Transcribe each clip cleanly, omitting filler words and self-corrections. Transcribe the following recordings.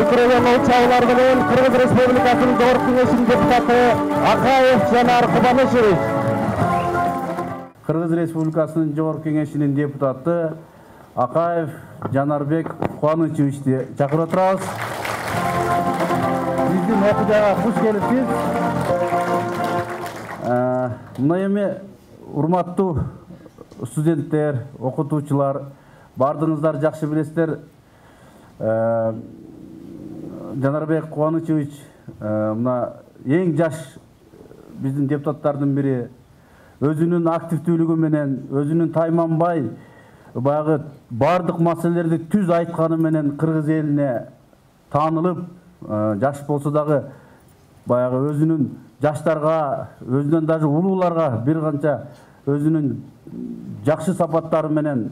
тиркелген чабуулар менен Кыргыз Республикасынын Жогорку Кеңешинин депутаты Акаев Жанар Акаев. Кыргыз Республикасынын Жогорку Кеңешинин депутаты Акаев Жанарбек Кубанычевичти чакырып отурабыз. Биздин окуяга куш келипсиз. Мына эми урматтуу студенттер, окутуучулар, бардыңыздар жакшы билесиздер. Жанарбек Кубанычевич мына эң жаш биздин депутаттардын бири. Өзүнүн активдүүлүгү менен, өзүнүн тайманбай баягы бардык маселелерди түз айтканы менен кыргыз элине таанылып, жаш болсо дагы баягы өзүнүн жаштарга, өзүнөн даже улууларга бир канча өзүнүн жакшы сапаттары менен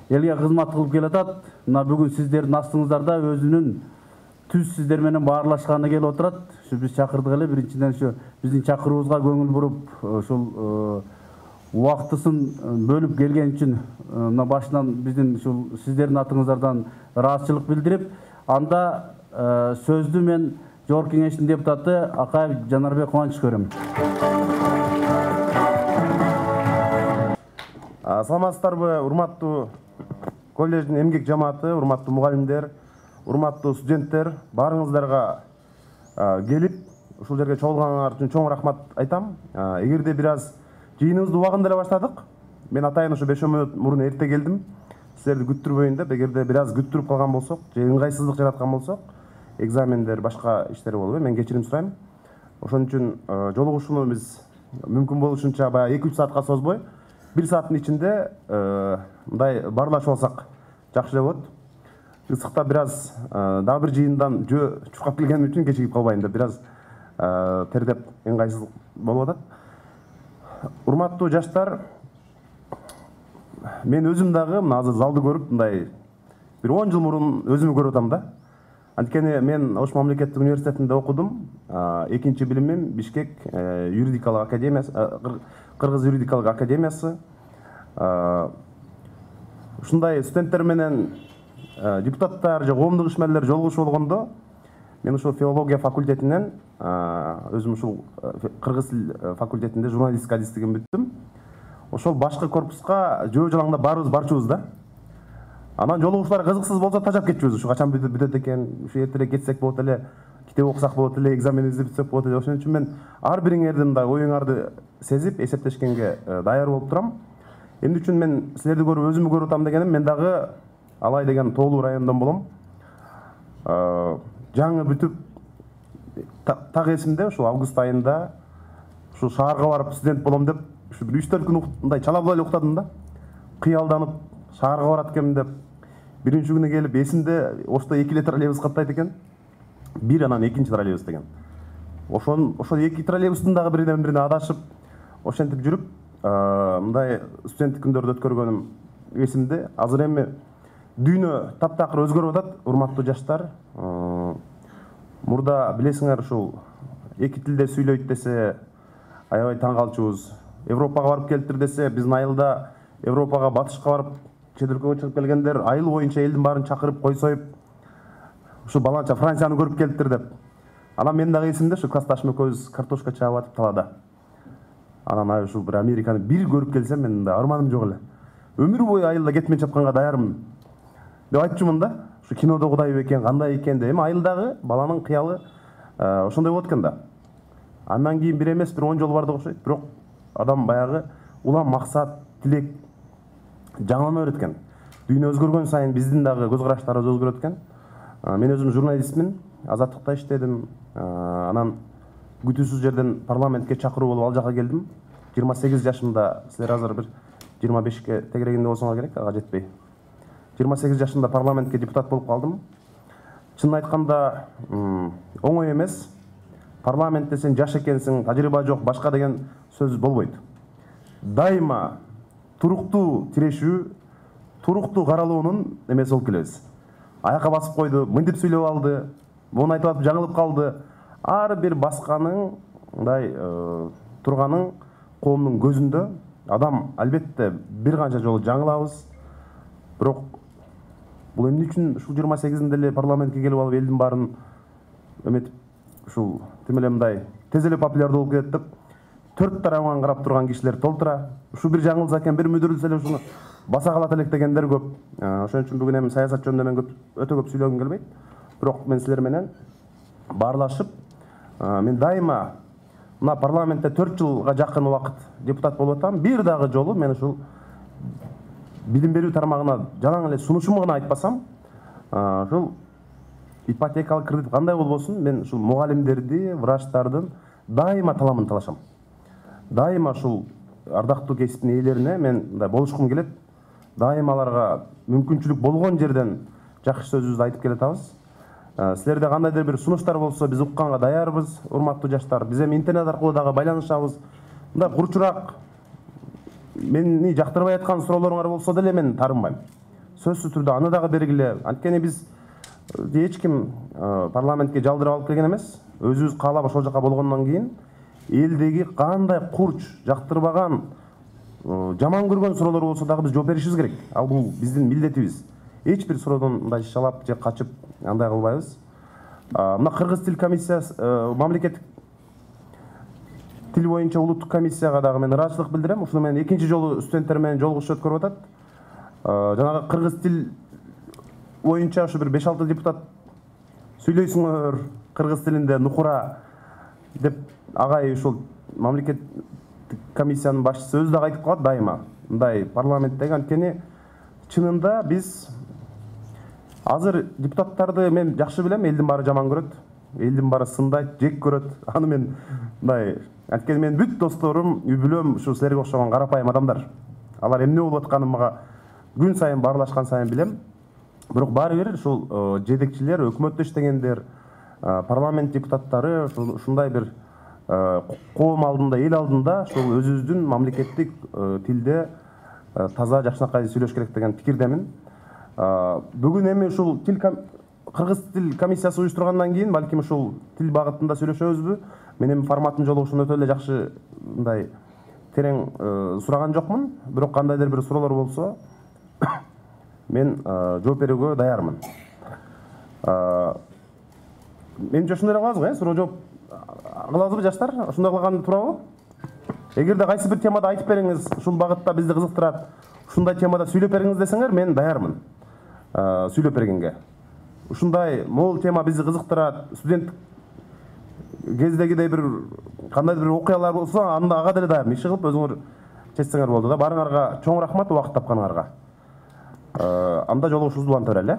элге кызмат кылып келатат. Мына бүгүн сиздердин астыңыздарда өзүнүн түз сиздер менен баарлашканы келип отурат. Ушу биз чакырдык эле, биринчиден ушу биздин чакыруубузга көңүл буруп, ушул убактысын бөлүп келген үчүн мына башынан биздин ушул сиздердин атыңыздардан ыраазычылык билдирип, анда сөздү мен Жогорку Кеңештин депутаты Акаев Жанарбек Кубанычевичке берем. Саламатсыздарбы, урматтуу колледждин эмгек жамааты, урматтуу мугалимдер, урматтуу студенттер, баарыңыздарга келип, ушул жерге чогулганыңар үчүн чоң рахмат айтам. Эгерде бир аз жыйыныбызды убагында эле баштадык. Мен атайын ушу 5 мүнөт мурун эрте келдим. Силерди күттүрбөйүн деп, эгерде бир аз күттүрүп калган болсок, же ыңгайсыздык жараткан болсок, экзамендер, башка иштер болуп, мен кечирим сурайм. Ошон үчүн жолугушууну биз мүмкүн болушунча баягы 2-3 саатка созбой, 1 сааттын ичинде мындай баарлашып алсак жакшы эле болот. Ысыкта бир аз дагы бир жыйындан жөө чуркап келгеним үчүн кечигип калбайын деп бир аз тердеп ыңгайсыздык болуп атат. Урматтуу жаштар, мен өзүм дагы мына азыр залды көрүп, мындай бир 10 жыл мурун өзүмү көрүп атам да. Анткени мен Ош мамлекеттик университетинде окудум. Экинчи билимим Бишкек юридикалык академиясы, Кыргыз юридикалык академиясы. Ушундай студенттер менен депутаттар же коомдук ишмерлер жолугушуу болгондо, мен ушул филология факультетинен, өзүм ушул кыргыз тил факультетинде журналистика адистигин бүттүм. Ошол башкы корпуска жөө жалаңдап баарыбыз барчубуз да. Анан жолугушуулар кызыксыз болсо тажап кетчүбүз. Ушу качан бүтөт экен, ушу эртерээк кетсек болот эле, китеп окусак болот эле, экзаменибизди бүтсөк болот эле. Ошон үчүн мен ар бириңердин мындай оюңарды сезип, эсептешкенге даяр болуп турам. Эмне үчүн мен силерди көрүп өзүмү көрүп атам дегеним, мен дагы Алай деген тоолуу райондон болом. Жаңы бүтүп так эсимде, ушул август айында ушул шаарга барып студент болом деп, ушу 3-4 күн мындай чала була эле уктадым да. Кыялданып шаарга барат экенмин деп. Биринчи күнү келип эсимде Ошто 2 эле троллейбус каттайт экен. Бир анан экинчи троллейбус деген. Ошол 2 троллейбустун дагы биринен бирине адашып, ошентип жүрүп, мындай студенттик күндөрдү өткөргөнүм эсимде. Азыр эми дүйнө таптакыр өзгөрүп атат, урматтуу жаштар. Мурда билесиңер, ушул эки тилде сүйлөйт десе аябай таң калчубуз. Европага барып келиптир десе, биздин айылда Европага, батышка барып чет өлкөгө чыгып келгендер айыл боюнча элдин баарын чакырып кой союп, ушу баланча Францияны көрүп келиптир деп. Анан мен дагы эсимде, ушу классташым экөөбүз картошка чаап атып талаада. Анан ушул бир Американы бир көрүп келсем, мен да арманым жок эле. Өмүр бою айылда кетмей чапканга даярмын деп айтчумун да. Ушу кинодогудай бекен, кандай экен деп. Эми айылдагы баланын кыялы ошондой болот экен да. Андан кийин бир эмес, бир 10 жол бардык окшойт. Бирок адам баягы улам максат, тилек жаңылана берет экен. Дүйнө өзгөргөн сайын биздин дагы көз караштарыбыз өзгөрөт экен. Мен өзүм журналистмин, Азаттыкта иштедим. Анан күтүүсүз жерден парламентке чакыруу болуп ал жака келдим. 28 жашымда, силер азыр бир 25ке тегерегинде болсоңор керек, ага жетпей. 28 жашымда парламентке депутат болуп калдым. Чынын айтканда, оңой эмес. Парламентте сен жаш экенсиң, тажрыйба жок, башка деген сөз болбойт. Дайыма туруктуу тирешүү, туруктуу каралуунун эмеси болуп келебиз. Аяка басып койду, мынтип сүйлөп алды, муну айтып атып жаңылып калды. Ар бир басканың, мындай турганың коомдун көзүндө адам албетте бир канча жолу жаңылабыз. Бирок бул эмне үчүн ушул 28-inde эле парламентке келип алып элдин баарын эметип ушул тим эле мындай тез эле популярдуу болуп кетет деп 4 тарабынан карап турган кишилер толтура. Ушу бир жаңылса экен, бир мүдүрүлсө эле ушуну баса калат элек дегендер көп. Ошон үчүн бүгүн эми саясат жөнүндө мен өтө көп сүйлөгүм келбейт. Бирок мен силер менен баарлашып, мен дайыма мына парламентте 4 жылга жакын убакыт депутат болуп атам. Бир дагы жолу мен ушул билим берүү тармагына жалаң эле сунушуму гана айтпасам, ушул ипотекалык кредит кандай болбосун, мен ушул мугалимдерди, врачтардын дайыма таламын талашам. Дайыма ушул ардактуу кесиптин ээлерине мен мындай болушкум келет. Дайыма аларга мүмкүнчүлүк болгон жерден жакшы сөзүбүздү айтып келатабыз. Силерде кандайдыр бир сунуштар болсо, биз укканга даярбыз, урматтуу жаштар. Биз эми интернет аркылуу дагы байланышабыз. Мындай курчураак мени жактырбай аткан суроолоруңар болсо деле мен тарынбайм. Сөзсүз түрдө аны дагы бергиле. Анткени биз эч ким парламентке жалдырып алып келген эмес. Өзүбүз каалап ошол жака болгондон кийин элдеги кандай курч, жактырбаган, жаман көргөн суроолор болсо дагы биз жооп беришибиз керек. Ал бул биздин милдетибиз. Эч бир суроодон мындай шалап же качып андай кылбайбыз. Мына кыргыз тил комиссиясы, мамлекеттик тил боюнча улуттук комиссияга дагы мен ыраазычылык билдирем. Ушуну мен экинчи жолу студенттер менен жолугушту өткөрүп атат. Жанагы кыргыз тил боюнча ушу бир 5-6 депутат сүйлөйсүңөр кыргыз тилинде нукура деп агай ушул мамлекеттик комиссиянын башчысы өзү дагы айтып калат дайыма. Мындай парламенттеги анткени чынында биз азыр депутаттарды мен жакшы билем, элдин баары жаман көрөт, элдин баары сындайт, жек көрөт. Аны мен мындай анткени мен бүт досторум, үй бүлөм ушу силерге окшогон карапайым адамдар. Алар эмне болуп атканын мага күн сайын баарлашкан сайын билем. Бирок баары бир ушул жетекчилер, өкмөттө иштегендер, парламент депутаттары ушундай бир коом алдында, эл алдында ушул өзүбүздүн мамлекеттик тилде таза жакшынакай сүйлөш керек деген пикирдемин. Бүгүн эми ушул кыргыз тил комиссиясы уюштургандан кийин балким ушул тил багытында сүйлөшөбүзбү? Мен эми форматын жолугушун өтө эле жакшы мындай терең сураган жокмун. Бирок кандайдыр бир суроолор болсо мен жооп берүүгө даярмын. Менимче ушундай кылабызбы, суроо жооп кылабызбы жаштар? Ушундай кылган туурабы? Эгерде кайсы бир темада айтып бериңиз, ушул багытта бизди кызыктырат, ушундай темада сүйлөп бериңиз десеңер, мен даярмын сүйлөп бергенге. Ушундай могул тема бизди кызыктырат, студент кездегидей бир кандайдыр бир окуялар болсо, анда ага деле даярмын. Иши кылып өзүңөр чечсеңер болду да. Барыңарга чоң рахмат убакыт тапканыңарга. Анда жолугушубузду уланта берели.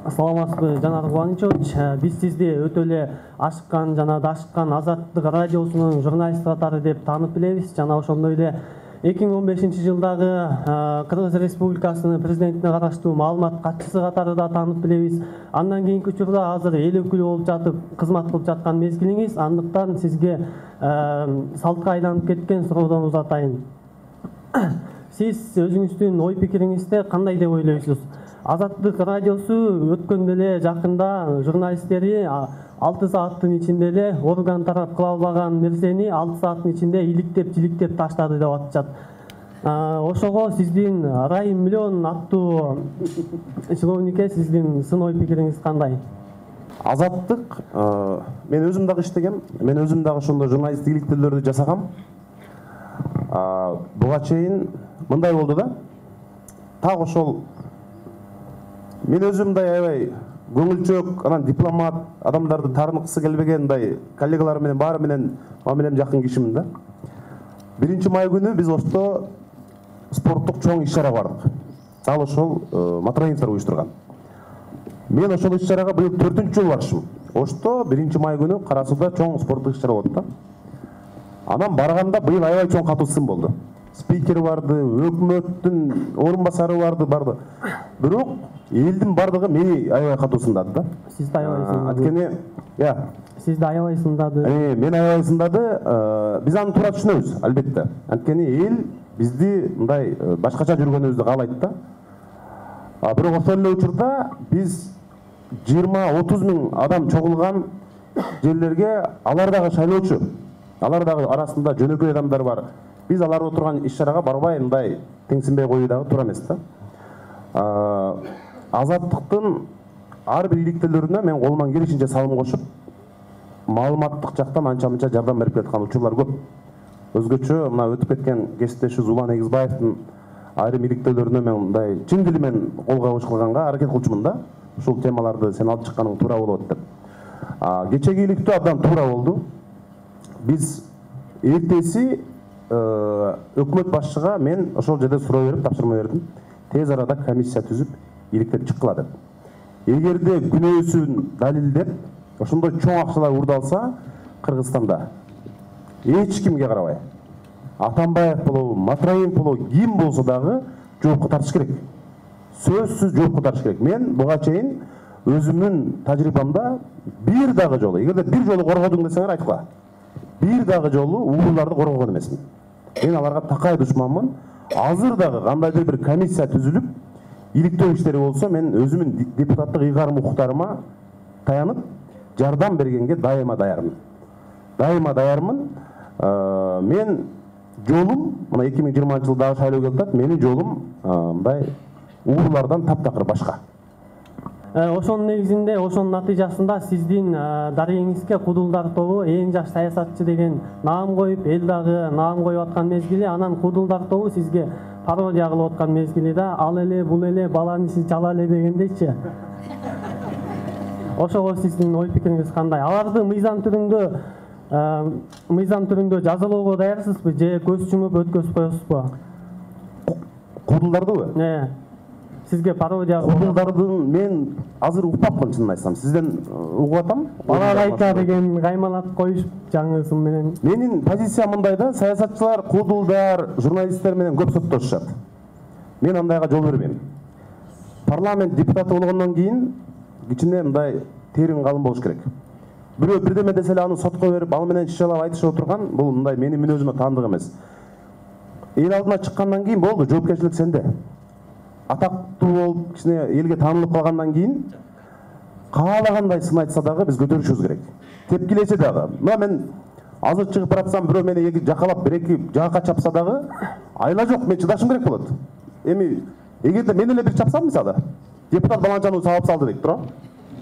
Саламатсызбы, Жанар Акаевич. Биз сизди өтө эле ашыккан жана дашыккан Азаттык радиосунун журналисти катары деп таанып билебиз. Жана ошондой эле 2015-жылдагы Кыргыз Республикасынын президентине караштуу маалымат катчысы катары да таанып билебиз. Андан кийинки учурда азыр эл өкүлү болуп жатып, кызмат кылып жаткан мезгилиңиз, андыктан сизге салтка айланып кеткен суроодон узатайын. Сиз өзүңүздүн ой пикириңизде кандай деп ойлойсуз? Азаттык радиосу өткөндө эле жакында журналисттери 6 сааттын ичинде эле орган тарап кыла албаган нерсени 6 сааттын ичинде иликтеп, жиликтеп таштады деп атышат. Ошого сиздин Райым миллион аттуу чиновникке сиздин сын ой пикириңиз кандай? Азаттык мен өзүм дагы иштегем, мен өзүм дагы ошондой журналисттик иликтөөлөрдү жасагам. Буга чейин мындай болду да. Так ошол мен өзүм мындай аябай көңүлчөөк, анан дипломат, адамдарды таарыныкысы келбеген мындай коллегалар менен баары менен мамилем жакын кишимин да. 1-май күнү биз Ошто спорттук чоң иш-чара бардык. Ал ошол Матраимовдор уюштурган. Мен ошол иш-чарага быйыл 4-жол барышым. Ошто 1-май күнү Кара Сууда чоң спорттук иш-чара болот да. Анан барганда быйыл аябай чоң катуу сын болду. Спикер барды, өкмөттүн орун басары барды. Бирок элдин бардыгы мени аябай катуу сындады да. Сизди аябай сындады. Анткени, сизди аябай сындады. Мен аябай сындады. Биз аны туура түшүнөбүз, албетте. Анткени эл бизди мындай башкача жүргөнүбүздү каалайт да. Бирок ошол эле учурда биз 20-30 миң адам чогулган жерлерге алар дагы шайлоочу. Алар дагы арасында жөнөкөй адамдар бар. Биз алар отурган иш-чарага барбай мындай теңсинбей коюу дагы туура эмес да. азаттыктын ар бир иликтелерине мен колуман келишинче салым кошуп, маалыматтык жактан анча-мынча жардам берип жаткан учурлар көп. Өзгөчө мына өтүп кеткен кесиптешибиз Улан Эгизбаевдин айрым иликтөөлөрүнө мен мындай чын дили менен кол кабыш кылганга аракет кылчумун да. Ушул темаларды сен алып чыкканың туура болот деп. Кечеги иликтөө абдан туура болду. Biz эртеси өкмөт башчыга мен ошол жерде суроо берип, тапшырма бердим. Тез арада комиссия түзүп, иликтеп чыккыла деп. Эгерде күнөөсүн далилдеп, ошондой чоң акчалар урдалса, Кыргызстанда эч кимге карабай, Атамбаев болобу, Матраев болобу, ким болсо дагы жоопко тартыш керек. Сөзсүз жоопко тартыш керек. Мен буга чейин өзүмдүн тажрыйбамда бир дагы жолу, эгерде бир жолу коргодуң десеңер айткыла. Бир дагы жолу угурларды коргогон эмесмин. Мен аларга такай душманмын. Азыр дагы кандайдыр бир комиссия түзүлүп, иликтөө иштери болсо, мен өзүмдүн депутаттык ыйгарым укуктарыма таянып, жардам бергенге дайыма даярмын. Дайыма даярмын. Мен жолум, мына 2020-жылдагы шайлоо келип атат, менин жолум мындай угурлардан таптакыр башка. Ошонун негизинде, ошонун натыйжасында сиздин дарегиңизге Кудулдар тобу эң жаш саясатчы деген наам коюп, эл дагы наам коюп аткан мезгили, анан Кудулдар тобу сизге пародия кылып аткан мезгили да, ал эле бул эле баланы сиз чала эле дегендейчи. Ошого сиздин ой пикириңиз кандай? Аларды мыйзам түрүндө жазалоого даярсызбы же көз чумуп өткөзүп коесузбу? Кудулдардыбы? Сизге пародия Кудулдардын мен азыр укпапмын, чынын айтсам. Сизден угуп атам. Балалайка деген каймалап коюшуп жаңысым менен. Менин позициям мындай да, саясатчылар, кудулдар, журналисттер менен көп соттошушат. Мен андайга жол бербейм. Парламент депутаты болгондон кийин кичине мындай терин калым болуш керек. Бирөө бирдеме десе эле аны сотко берип, ал менен шишалап айтышып отурган, бул мындай менин мүнөзүмө таандык эмес. Эл алдына чыккандан кийин болду, жоопкерчилик сенде. Атактуу болуп, кичине элге таанылып калгандан кийин каалагандай сын айтса дагы биз көтөрүшүбүз керек. Тепкилесе дагы. Мына мен азыр чыгып баратсам, бирөө мени эки жакалап, бир-эки жаакка чапса дагы айла жок, мен чыдашым керек болот. Эми эгерде мен эле бир чапсам мисалы, депутат баланчаны сабап салды дейт, тура.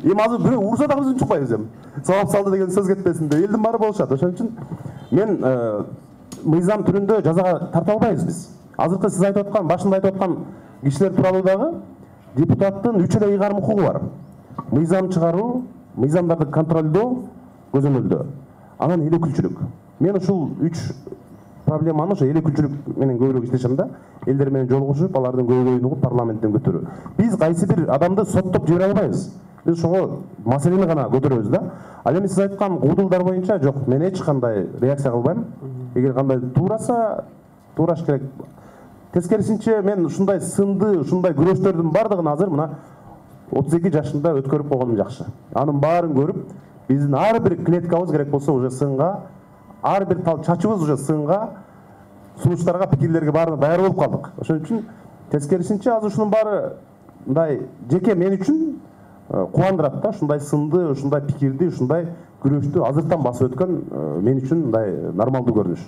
Эми азыр бирөө урса дагы биз чукпайбыз эми. Сабап салды деген сөз кетпесин деп, элдин баары болушат. Ошон үчүн мен мыйзам түрүндө жазага тарта албайбыз биз. Азыркы сиз айтып аткан, башында айтып аткан кишилер тууралуу дагы депутаттын 3 эле ыйгарым укугу бар. Мыйзам чыгаруу, мыйзамдарды контролдоо, көзөмөлдөө. Анан эл өкүлчүлүк. Мен ушул 3 проблеманы ошо эл өкүлчүлүк менен көбүрөөк иштешем да. Элдер менен жолугушуп, алардын көйгөйүн угуп парламенттен көтөрүү. Биз кайсы бир адамды соттоп жибере албайбыз. Биз ошого маселени гана көтөрөбүз да. Ал эми сиз айткан кудулдар боюнча жок, мен эч кандай реакция кылбайм. Эгер кандай туураса, туураш керек. Тескерисинче мен ушундай сынды, ушундай күрөштөрдүн бардыгын азыр мына 32 жашында өткөрүп койгонум жакшы. Анын баарын көрүп, биздин ар бир клеткабыз керек болсо уже сынга, ар бир тал чачыбыз уже сынга, сунуштарга, пикирлерге баары даяр болуп калдык. Ошон үчүн тескерисинче азыр ушунун баары мындай жеке мен үчүн кубандырат да, ушундай сынды, ушундай пикирди, ушундай күрөштү азыртан басып өткөн мен үчүн мындай нормалдуу көрүнүш.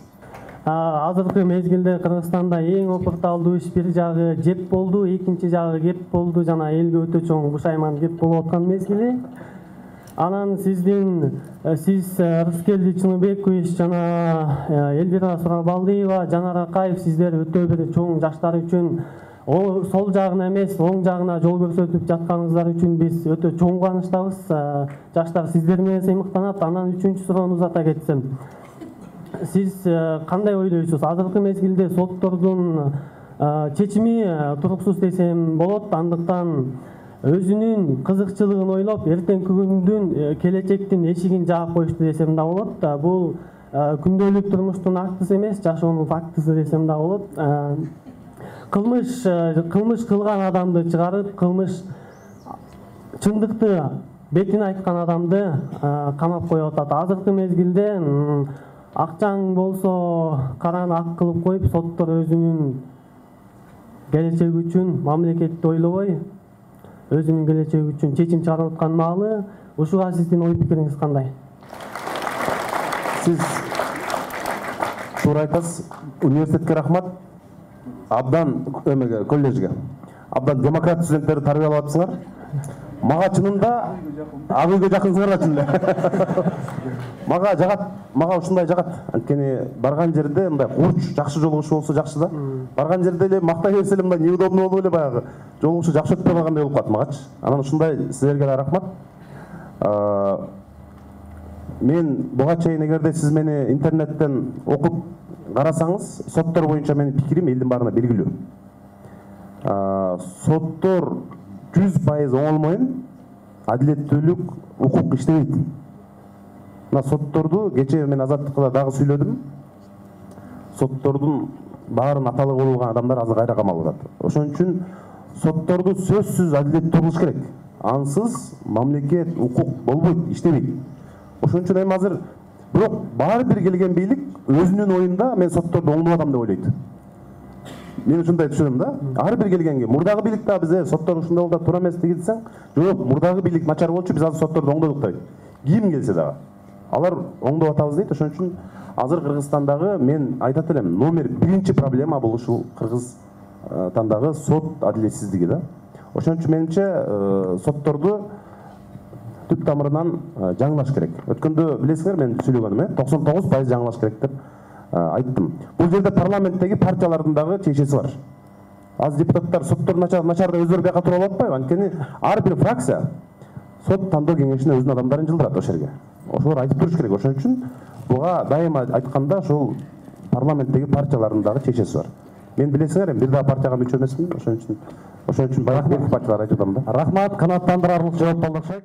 Азыркы мезгилде Кыргызстанда эң опурталдуу иш бир жагы жеп болду, экинчи жагы кеп болду, жана элге өтө чоң бушайман кеп болуп аткан мезгили. Анан сиз Рыскелди Чыныбекович жана Элвира Сурабалдиева, Жанар Акаев сиздер өтө бир чоң жаштар үчүн сол жагына эмес, оң жагына жол көрсөтүп жатканыңыздар үчүн биз өтө чоң кубанычтабыз. Жаштар сиздер менен сыймыктанат. Анан 3-чү суроону узата кетсем. Сиз кандай ойлойсуз? Азыркы мезгилде соттордун чечими туруксуз десем болот. Андыктан өзүнүн кызыкчылыгын ойлоп, эртеңки күндүн келечектин эшигин жаап коюшту десем да болот. Бул күндөлүк турмуштун актысы эмес, жашоонун фактысы десем да болот. Кылмыш кылган адамды чыгарып, кылмыш чындыкты бетин айткан адамды камап коюп атат. Азыркы мезгилде акчаң болсо караны ак кылып коюп, соттор өзүнүн келечеги үчүн мамлекетти ойлобой, өзүнүн келечеги үчүн чечим чыгарып аткан маалы. Ушуга сиздин ой пикириңиз кандай? Сиз туура айтасыз. Университетке рахмат. Абдан коллежге. абдан демократ студенттерди тарбиялап атсыңар. Мага чынында ак үйгө жакынсыңар да чынында. Мага жагат, мага ушундай жагат. Анткени барган жерде мындай курч, жакшы жолугушу болсо жакшы да. Барган жерде эле мактай берсе эле мындай неудобно болуп эле баягы жолугушу жакшы өтпөй калгандай болуп калат магачы. Анан ушундай силерге да рахмат. Мен буга чейин эгерде сиз мени интернеттен окуп карасаңыз, соттор боюнча менин пикирим элдин баарына белгилүү. Соттор 100% оңолмойын, адилеттүүлүк, укук иштебейт. Мына сотторду кечээ мен азаттыкта дагы сүйлөдүм. Соттордун баарын аталыгы болгон адамдар азыр кайра камалып атат. Ошон үчүн сотторду сөзсүз адилеттүү кылыш керек. Ансыз мамлекет, укук болбойт, иштебейт. Ошон үчүн эми азыр бирок баары бир келген бийлик өзүнүн оюнда мен сотторду оңдоп атам деп ойлойт. Мен ушундай түшүнөм да. Ар бир келгенге мурдагы бийлик да бизе соттор ушундай болду туура эмес деген десең, жок, мурдагы бийлик начар болчу, биз азыр сотторду оңдодук дейт. Ким келсе дагы алар оңдоп атабыз дейт. Ошон үчүн азыр Кыргызстандагы мен айтат элем, номер 1 проблема бул ушул Кыргызстандагы сот адилетсиздиги да. Ошон үчүн менимче сотторду түп тамырынан жаңылаш керек. Өткөндө билесиңер мен сүйлөгөнүм, 99% жаңылаш керек деп айттым. Бул жерде парламенттеги партиялардын дагы чечеси бар. Аз депутаттар соттор начарда өздөрү бияка тура алып атпайбы? Анткени ар бир фракция сот тандоо кеңешине өзүнүн адамдарын жылдырат ошол жерге. Ошолор айтып туруш керек. Ошон үчүн буга дайыма айтканда ошол парламенттеги партиялардын дагы чечеси бар. Мен билесиңер, бир дагы партияга мүчө эмесмин. Ошон үчүн баягы партиялар айтып атам да. Рахмат, канааттандырарлык жооп болду окшойт.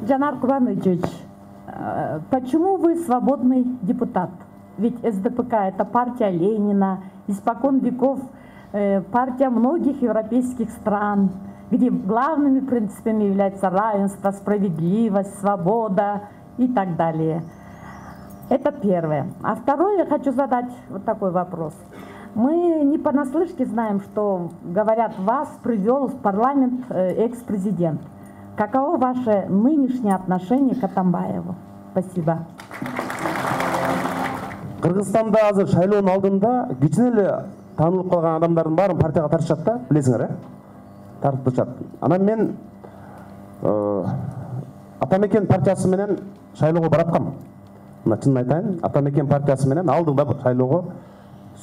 Жанар Кубанович, почему вы свободный депутат? Ведь СДПК – это партия Ленина, испокон веков партия многих европейских стран, где главными принципами являются равенство, справедливость, свобода и так далее. Это первое. А второе, я хочу задать вот такой вопрос. Мы не понаслышке знаем, что, говорят, вас привел в парламент экс-президент. Каково ваше нынешнее отношение к Атамбаеву? Спасибо. Кыргызстанда азыр шайлоонун алдында кичине эле таанылып калган адамдардын баарын партияга тартышат да, билесиңер, тартышат. Анан мен Атамекен партиясы менен шайлоого бараткам. Мына чынын айтайын, Атамекен партиясы менен алдында шайлоого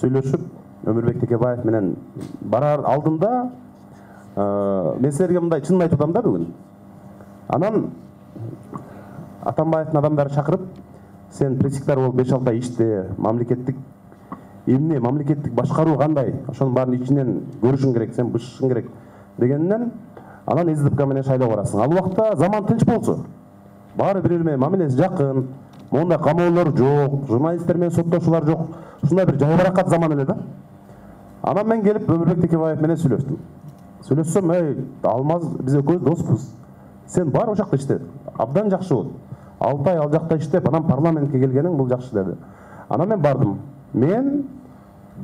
сүйлөшүп, Өмүрбек Текебаев менен барар алдында мен силерге мындай чынын айтып атам да бүгүн. Анан Атамбаевдин адамдары чакырып, сен пресс-секретарь болуп 5-6 ай иште, мамлекеттик эмне, мамлекеттик башкаруу кандай, ошонун баарын ичинен көрүшүң керек, сен бышышың керек дегенинен, анан СДПК менен шайлоого барасың. Ал убакта заман тынч болсо, баары бири менен мамилеси жакын, мондай камоолор жок, журналисттер менен соттошуулар жок, ушундай бир жайбаракат заман эле да. Анан мен келип Өмүрбек Текебаев менен сүйлөштүм. Сүйлөшсөм, Алмаз, биз экөөбүз доспуз. Сен бар ошакта иште, абдан жакшы болот. 6 ай ал жакта иштеп, анан парламентке келгениң бул жакшы деди. Анан мен бардым. Мен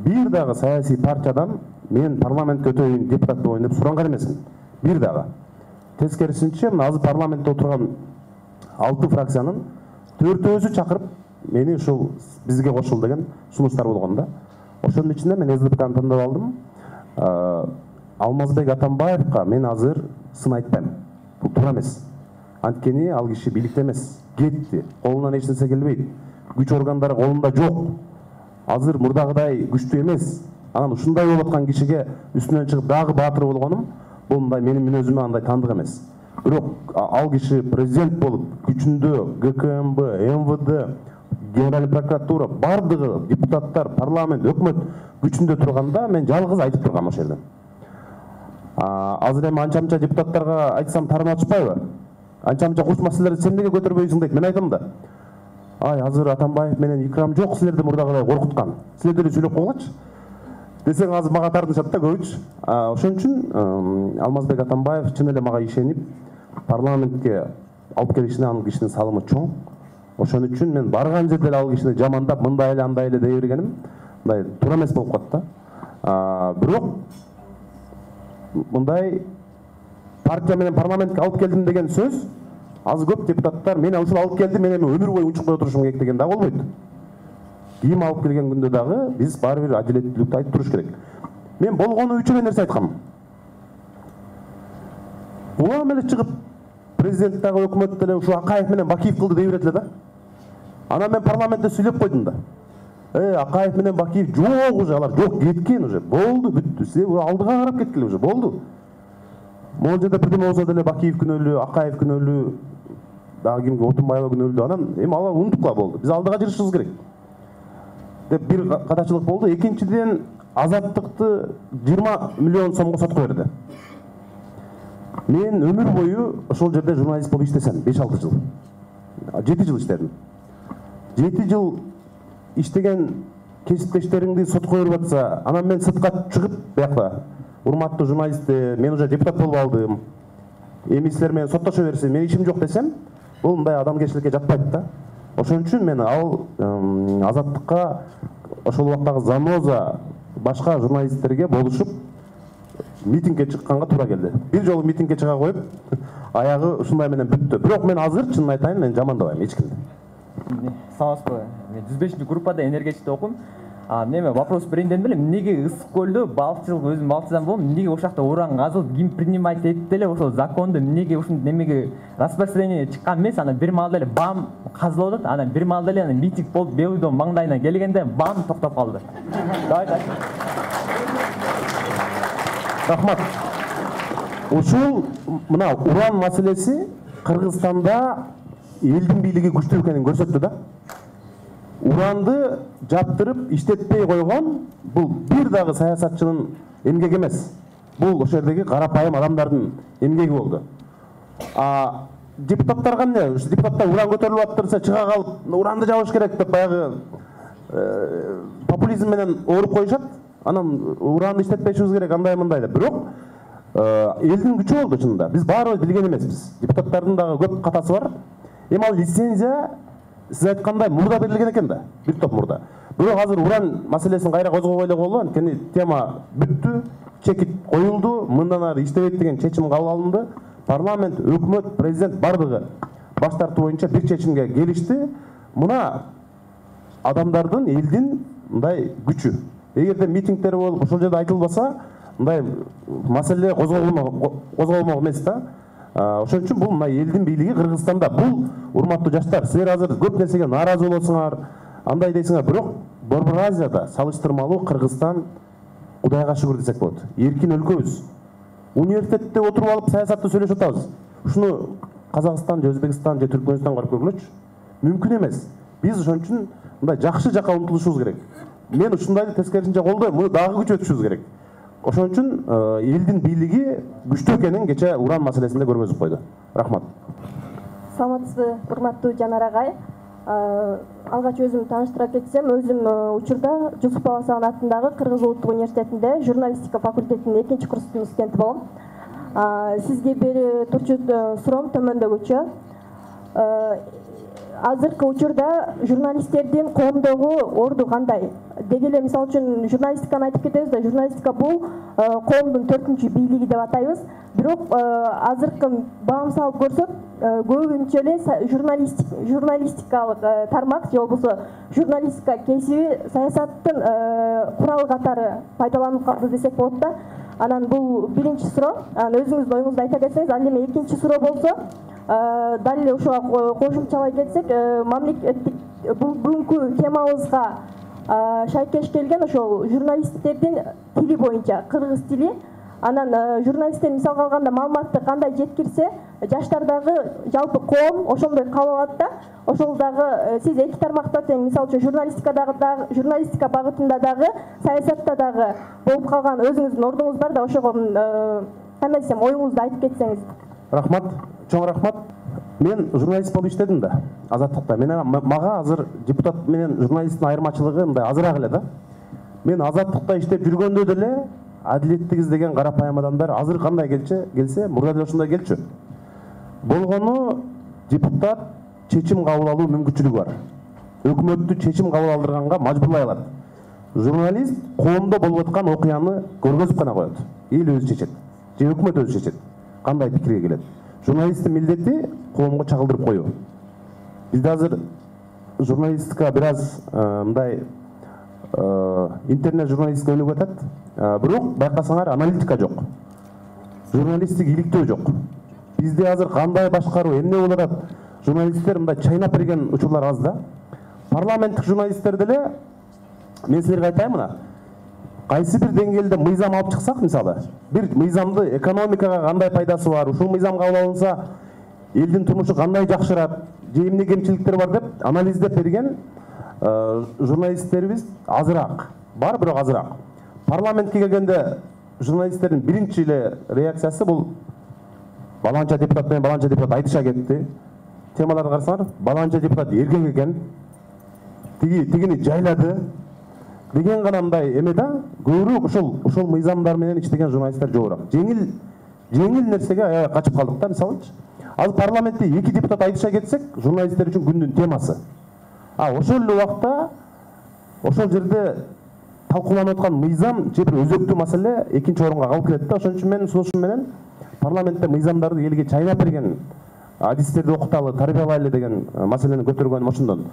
бир дагы саясий партиядан мен парламентке өтөйүн, депутат болоюн деп суранган эмесмин. Бир дагы. Тескерисинче, мына азыр парламентте отурган 6 фракциянын 4-өзү чакырып мени ушул бизге кошул деген сунуштар болгон да. Ошонун ичинде мен СДПКны тандап алдым. Алмазбек Атамбаевга мен азыр сын айтпайм. Бул туура эмес. Анткени ал киши бийликте эмес, кетти. Колунан эч нерсе келбейт. Күч органдары колунда жок. Азыр мурдагыдай күчтүү эмес. Анан ушундай болуп аткан кишиге үстүнөн чыгып дагы баатыр болгонум, бул мындай менин мүнөзүмө андай тандык эмес. Бирок ал киши президент болуп, күчүндө ГКМБ, МВД, Генеральный прокуратура, бардыгы депутаттар, парламент, өкмөт күчүндө турганда мен жалгыз айтып тургам ошол жерден. Азыр эми анча-мынча депутаттарга айтсам тарын ачпайбы? Анча-мынча курч маселелерди сен неге көтөрбөйсүң дейт. Мен айтам да. Ай, азыр Атамбаев менен Икрам жок, силерди мурдагыдай коркуткан. Силер деле сүйлөп койгучу. Десең азыр мага тартышат да көбүчү. Ошон үчүн Алмазбек Атамбаев чын эле мага ишенип парламентке алып келишине анын кишинин салымы чоң. Ошон үчүн мен барган жерде эле ал кишини жамандап, мындай эле андай эле дей бергеним мындай туура эмес болуп калат да. Бирок мындай партия менен парламентке алып келдим деген сөз, аз көп депутаттар мен ушул алып келдим, мен эми өмүр бою унчукпай отурушум керек деген да болбойт. Ким алып келген күндө дагы биз баары бир адилеттүүлүктү айтып туруш керек. Мен болгону үчүн нерсе айткам. улам эле чыгып президент дагы өкмөт деле ушу Акаев менен Бакиев кылды дей берет эле да. Анан мен парламентте сүйлөп койдум да. Акаев менен Бакиев жок уже, алар жок кеткен уже. Болду, бүттү. Сиз алдыга карап кеткиле уже, болду. Могул жерде бирдеме болсо деле Бакиев күнөөлүү, Акаев күнөөлүү, дагы кимге Отунбаева күнөөлүү. Анан эми алар унутукла болду. Биз алдыга жүрүшүбүз керек деп бир катачылык болду. Экинчиден азаттыкты 20 миллион сомго сотко берди. Мен өмүр бою ошол жерде журналист болуп иштесем, 5-6 жыл. 7 жыл иштедим. 7 жыл иштеген кесиптештериңди сотко берип атса, анан мен сыртка чыгып биякта урматтуу журналисттер, мен уже депутат болуп алдым. Эми силер менен соттошо берсин, мен ишим жок десем, бул мындай адамгерчиликке жатпайт да. Ошон үчүн мен ал азаттыкка ошол убактагы заноза башка журналисттерге болушуп митингге чыкканга туура келди. Бир жолу митингге чыга коюп, аягы ушундай менен бүттү. Бирок мен азыр чынын айтайын, мен жамандабайм эч кимди. Саламатсызбы? Мен 105-группада энергетикте окуйм. Неме вопрос берейин дедим эле, эмнеге ысык көлдө балыкчылык өзүм балыкчыдан болом, эмнеге ошол жакта уран казылып, ким принимать этип деле ошол законду эмнеге ушундай немеге распространение чыккан эмес, анан бир маалда эле бам казылып атат, анан бир маалда эле митинг болуп Белуйдон маңдайына келгенде бам токтоп калды. Рахмат. Ушул мына уран маселеси Кыргызстанда элдин бийлиги күчтүү экенин көрсөттү да. Уранды жаптырып иштетпей койгон бул бир дагы саясатчынын эмгеги эмес. Бул ошол жердеги карапайым адамдардын эмгеги болду. Депутаттарга эмне? Депутаттар уран көтөрүлүп аттырса чыга калып, уранды жабыш керек деп баягы популизм менен ооруп коюшат. Анан уранды иштетпешибиз керек, андай мындай деп. Бирок элдин күчү болду чынында. Биз баарыбыз билген эмеспиз. Депутаттардын дагы көп катасы бар. Эми ал лицензия сиз айткандай мурда берилген экен да, бир топ мурда. Бирок азыр уран маселесин кайра козгобой эле коелу, анткени тема бүттү, чекит коюлду, мындан ары иштебейт деген чечим кабыл алынды. Парламент, өкмөт, президент бардыгы баш тартуу боюнча бир чечимге келишти. Мына адамдардын, элдин мындай күчү. Эгерде митингдер болуп ошол жерде айтылбаса, мындай маселе козголмок эмес да. Ошон үчүн бул мына элдин бийлиги Кыргызстанда. Бул урматтуу жаштар, силер азыр көп нерсеге нааразы болосуңар, андай дейсиңер, бирок Борбор Азияда салыштырмалуу Кыргызстан Кудайга шүгүр десек болот. Эркин өлкөбүз. Университетте отуруп алып саясатты сүйлөшүп атабыз. Ушуну Казакстан, Өзбекстан же Түркмөнстан карап көргүлөчү. Мүмкүн эмес. Биз ошон үчүн мындай жакшы жакка умтулушубуз керек. Мен ушундайды тескерисинче колдойм, муну дагы күчөтүшүбүз керек. Ошон үчүн элдин бийлиги күчтүү экенин кече уран маселесинде көргөзүп койду. Рахмат. Саламатсызбы, урматтуу Жанар Акаев. Алгач өзүм тааныштыра кетсем, өзүм учурда Жусуп Баласаган атындагы Кыргыз Улуттук университетинде журналистика факультетинин 2-курстун студенти болом. Сизге бери турчу суроом төмөндөгүчө. Азыркы учурда журналисттердин коомдогу орду кандай? Деги эле мисалы үчүн журналистиканы айтып кетебиз да, журналистика бул коомдун 4-күнчү бийлиги деп атайбыз. Бирок азыркы баам салып көрсөк, көбүнчө эле журналистикалык тармак же болбосо журналистика кесиби саясаттын куралы катары пайдаланып калды десек болот да. Анан бул биринчи суроо. Өзүңүздүн оюңузду айта кетсеңиз, ал эми экинчи суроо болсо, дал эле ошого кошумчалай кетсек, мамлекеттик бүгүнкү темабызга шайкеш келген ошол журналисттердин тили боюнча кыргыз тили. Анан журналисттер мисалга алганда маалыматты кандай жеткирсе, жаштар дагы жалпы коом ошондой кабыл алат да. Ошол дагы сиз эки тармакта тең, мисалы үчүн журналистика багытында дагы, саясатта дагы болуп калган өзүңүздүн ордуңуз бар да, ошого кандай десем, оюңузду айтып кетсеңиз. Рахмат, чоң рахмат. Мен журналист болуп иштедим да, Азаттыкта. Мага азыр депутат менен журналисттин айырмачылыгы мындай азыраак эле да. Мен Азаттыкта иштеп жүргөндө деле адилеттик издеген карапайым адамдар азыр кандай келсе, мурда деле ошондой келчү. Болгону депутат чечим кабыл алуу мүмкүнчүлүгү бар. Өкмөттү чечим кабыл алдырганга мажбурлай алат. Журналист коомдо болуп аткан окуяны көргөзүп гана коет. Эл өзү чечет. Же өкмөт өзү чечет. Кандай пикирге келет. Журналисттин милдети коомго чагылдырып коюу. Бизде азыр журналистика бир аз мындай интернет журналистика өнүгүп атат. Бирок байкасаңар аналитика жок. Журналисттик иликтөө жок. бизде азыр кандай башкаруу эмне болуп атат, журналисттер мындай чайнап берген учурлар аз да. Парламенттик журналисттер деле мен силерге айтайын мына. Кайсы бир деңгээлде мыйзам алып чыксак, мисалы, бир мыйзамды экономикага кандай пайдасы бар, ушул мыйзам кабыл алынса элдин турмушу кандай жакшырат, же эмне кемчиликтер бар деп анализдеп берген журналисттерибиз азыраак. Бар, бирок азыраак. Парламентке келгенде журналисттердин биринчи эле реакциясы бул баланча депутат менен баланча депутат айтыша кетти. Темаларды карасаңар, баланча депутат эркек экен, тигини жайлады деген гана мындай эме да, көбүрөөк ошол мыйзамдар менен иштеген журналисттер жогору. Жеңил нерсеге аябай качып калдык да, мисалы. Азыр парламентте 2 депутат айтыша кетсек, журналисттер үчүн күндүн темасы. Ошол эле убакта ошол жерде талкууланып аткан мыйзам же бир өзөктүү маселе экинчи орунга калып келет да. Ошон үчүн менин сунушум менен парламентте мыйзамдарды элге чайнап берген, адистерди окуталы, тарбиялайлы деген маселени көтөргөнүм ошондон.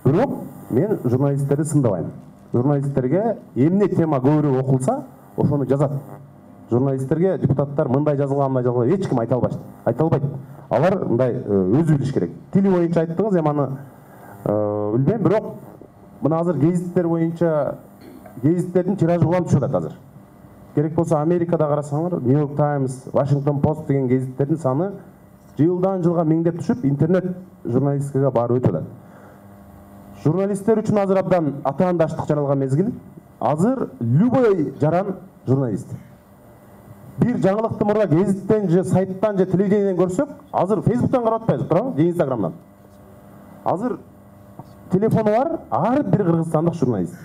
Бирок мен журналисттерди сындабайм. Журналисттерге эмне тема көбүрөөк окулса, ошону жазат. Журналисттерге депутаттар мындай жазылган, мындай жазылган эч ким айта албайт. Алар мындай өзү билиш керек. Тили боюнча айттыңыз, эми аны билбейм, бирок мына азыр гезиттер боюнча гезиттердин тиражы улам түшүп атат азыр. Керек болсо Америкада карасаңар, New York Times, Washington Post деген гезиттердин саны жылдан жылга миңдеп түшүп, интернет журналистикага барып өтүп атат. Журналисттер үчүн азыр абдан атаандаштык жаралган мезгил. Азыр любой жаран журналист. Бир жаңылыкты мурда гезиттен же сайттан же телевидениеден көрсөк, азыр Facebooктан карап атпайбыз, туурабы? Же Instagramдан. Азыр телефону бар ар бир кыргызстандык журналист.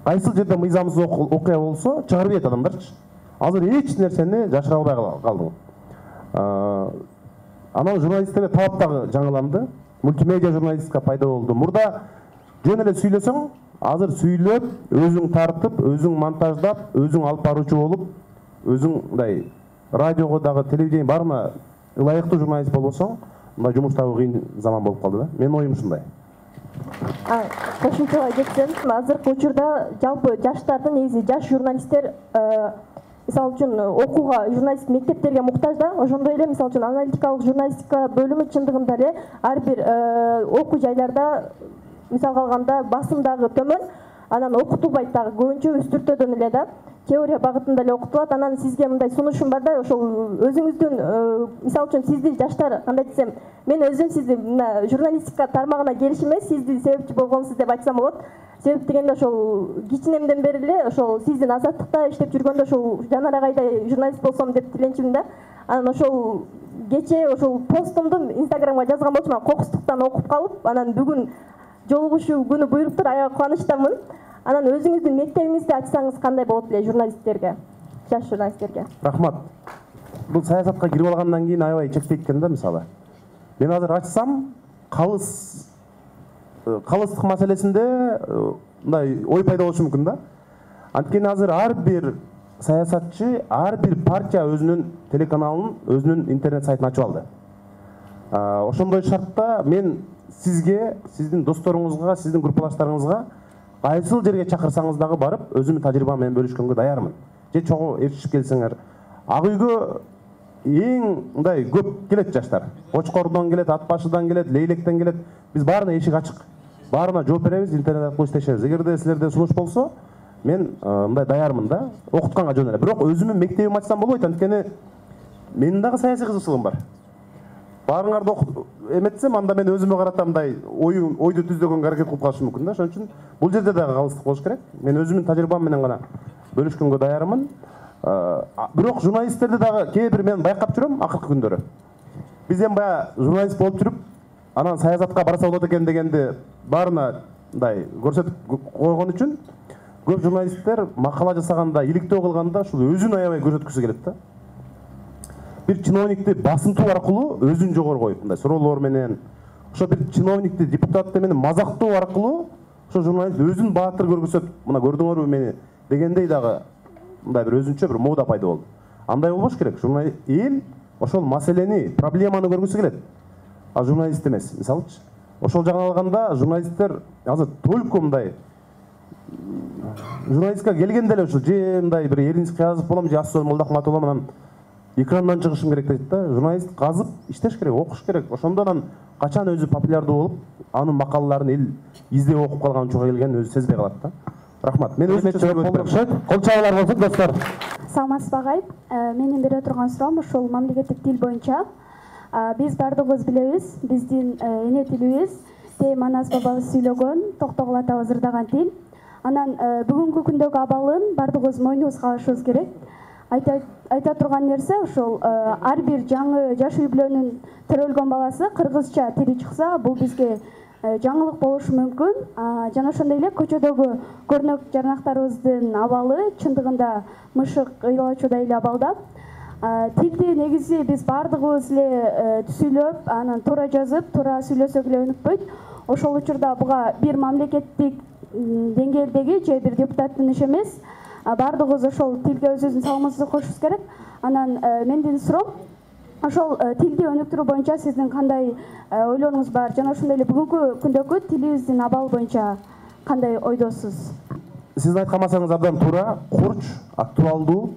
Кайсы жерде мыйзамсыз окуя болсо чыгарып берет адамдарчы. Азыр эч нерсени жашыра албай калдым. Анан журналисттерге талап дагы жаңыланды. Мультимедиа журналистика пайда болду. Мурда жөн эле сүйлөсөң, азыр сүйлөп, өзүң тартып, өзүң монтаждап, өзүң алып баруучу болуп, өзүң мындай радиого дагы, телевидение барына ылайыктуу журналист болбосоң, мындай жумуш табуу кыйын заман болуп калды да. Менин оюм ушундай. Кошумчага кетсем, азыркы учурда жалпы жаштардын негизи жаш журналисттер мисалы үчүн окууга, журналистик мектептерге муктаж да. Ошондой эле мисалы үчүн аналитикалык журналистика бөлүмү чындыгында эле ар бир окуу жайларда мисалга алганда басымдагы төмөн, анан окутулбайт дагы, көбүнчө үстүртөдөн эле да, теория багытында эле окутулат. Анан сизге мындай сунушум бар да, ошол өзүңүздүн мисалы үчүн сизди жаштар, кандай десем, мен өзүм сизди мына журналистика тармагына келишим эмес, сизди себепчи болгонсуз деп айтсам болот. Себеп дегенде ошол кичинемден бери эле ошол сиздин азаттыкта иштеп жүргөндө ошол Жанар Акаевдай журналист болсом деп тиленчимин да. Анан ошол кечээ ошол постумду Инстаграмга жазган болчумун, кокустуктан окуп калып, анан бүгүн жолугушту күнү буйруптур, аябай кубанычтамын. Анан өзүңүздүн мектебиңизди ачсаңыз кандай болот эле журналисттерге, жаш журналисттерге? Рахмат. Бул саясатка кирип алгандан кийин аябай чектейт экен да, мисалы. Мен азыр ачсам, калыстык маселесинде мындай ой пайда болушу мүмкүн да. Анткени азыр ар бир саясатчы, ар бир партия өзүнүн телеканалын, өзүнүн интернет сайтын ачып алды. Ошондой шартта мен сизге, сиздин досторуңузга, сиздин группалаштарыңызга кайсыл жерге чакырсаңыз дагы барып, өзүмдүн тажрыйбам менен бөлүшкөнгө даярмын. Же чогуу эришип келсеңер. Ак үйгө эң мындай көп келет жаштар. Очкордон келет, Ат башыдан келет, Лейлектен келет. Биз баарына эшик ачык. Баарына жооп беребиз, интернет аркылуу иштешебиз. Эгерде силерде сунуш болсо, мен мындай даярмын да, окутканга жөн эле. Бирок өзүмдүн мектебимди ачсам болбойт, анткени менин дагы саясий кызыкчылыгым бар. Баарыңарды эметсем, анда мен өзүмө карата мындай ойду түздөгөнгө аракет кылып калышым мүмкүн да. Ошон үчүн бул жерде дагы калыстык болуш керек. Мен өзүмдүн тажрыйбам менен гана бөлүшкөнгө даярмын. Бирок журналисттерди дагы кээ бир мен байкап жүрөм акыркы күндөрү. Биз эми бая журналист болуп жүрүп, анан саясатка барса болот экен дегенди баарына мындай көрсөтүп койгон үчүн көп журналисттер макала жасаганда, иликтөө кылганда ушул өзүн аябай көрсөткүсү келет да. Бир чиновникти басынтуу аркылуу өзүн жогору коюп, мындай суроолор менен, ошо бир чиновникти, депутатты менен мазактоо аркылуу ошо журналист өзүн баатыр көргөзөт. Мына көрдүңөрбү мени дегендей дагы мындай бир өзүнчө бир мода пайда болду. Андай болбош керек. Журналист эл ошол маселени, проблеманы көргүсү келет. А журналист эмес, мисалычы. Ошол жагын алганда журналисттер азыр только мындай журналистика келгенде эле ошо же мындай бир эриниске жазып болом, же Ассол Молдахматов болом, анан экрандан чыгышым керек дейт да. Журналист казып иштеш керек, окуш керек. Ошондон качан өзү популярдуу болуп, анын макалаларын эл издеп окуп калган учурга келгенин өзү сезбей калат да. Рахмат. Мен өзүмчө жооп берем. Кол чабуулар болсун достор. Саламатсызбы агай? Менин бере турган суроом ушул мамлекеттик тил боюнча. Биз бардыгыбыз билебиз, биздин эне тилибиз манас бабабыз сүйлөгөн, токтогул атабыз ырдаган тил. Анан бүгүнкү күндөгү абалын бардыгыбыз мойнубузга алышыбыз керек. Айта турган нерсе ушул ар бир жаңы жаш үй бүлөнүн төрөлгөн баласы кыргызча тили чыкса, бул бизге жаңылык болушу мүмкүн. Жана ошондой эле көчөдөгү көрнөк жарнактарыбыздын абалы чындыгында мышык ыйлоочудай эле абалда. Тилди негизи биз бардыгыбыз эле түзүлөп, анан туура жазып, туура сүйлөсөк эле өнүкпөйт. Ошол учурда буга бир мамлекеттик деңгээлдеги же бир депутаттын иши эмес. Бардыгыбыз ошол тилге өзүбүздүн салымыбызды кошушубуз керек. Анан мендин суроом ошол тилди өнүктүрүү боюнча сиздин кандай ойлоруңуз бар? Жана ошондой эле бүгүнкү күндөгү тилибиздин абалы боюнча кандай ойдосуз? Сиздин айткан маселеңиз абдан туура, курч, актуалдуу.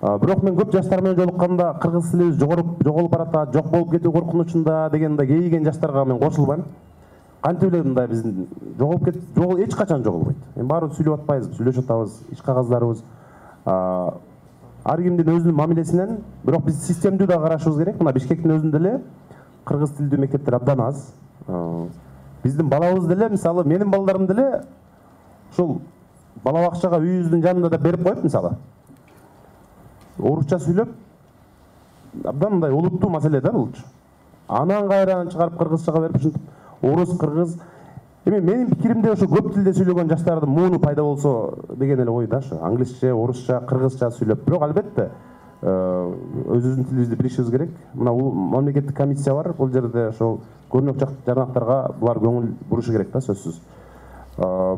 Бирок мен көп жаштар менен жолукканда кыргыз тилибиз жоголуп баратат, жок болуп кетүү коркунучунда дегенде кейиген жаштарга мен кошулбайм. Кантип эле мындай биздин жоголуп эч качан жоголбойт. Эми баарыбыз сүйлөп атпайбыз, сүйлөшүп атабыз, иш кагаздарыбыз. Ар кимдин өзүнүн мамилесинен, бирок биз системдүү да карашыбыз керек. Мына Бишкектин өзүндө эле кыргыз тилдүү мектептер абдан аз. Биздин балабыз деле, мисалы, менин балдарым деле ушул бала бакчага үйүбүздүн жанында да берип коюп, мисалы. Орусча сүйлөп, абдан мындай улуттуу маселе да булчу. Анан кайрадан чыгарып кыргызчага берип, ушинтип орус, кыргыз. Эми менин пикиримде ошо көп тилде сүйлөгөн жаштардын мууну пайда болсо деген эле ой да, ошо англисче, орусча, кыргызча сүйлөп. Бирок албетте өзүбүздүн тилибизди билишибиз керек. Мына мамлекеттик комиссия бар, бул жерде ошол көрнөк жарнактарга булар көңүл бурушу керек да, сөзсүз.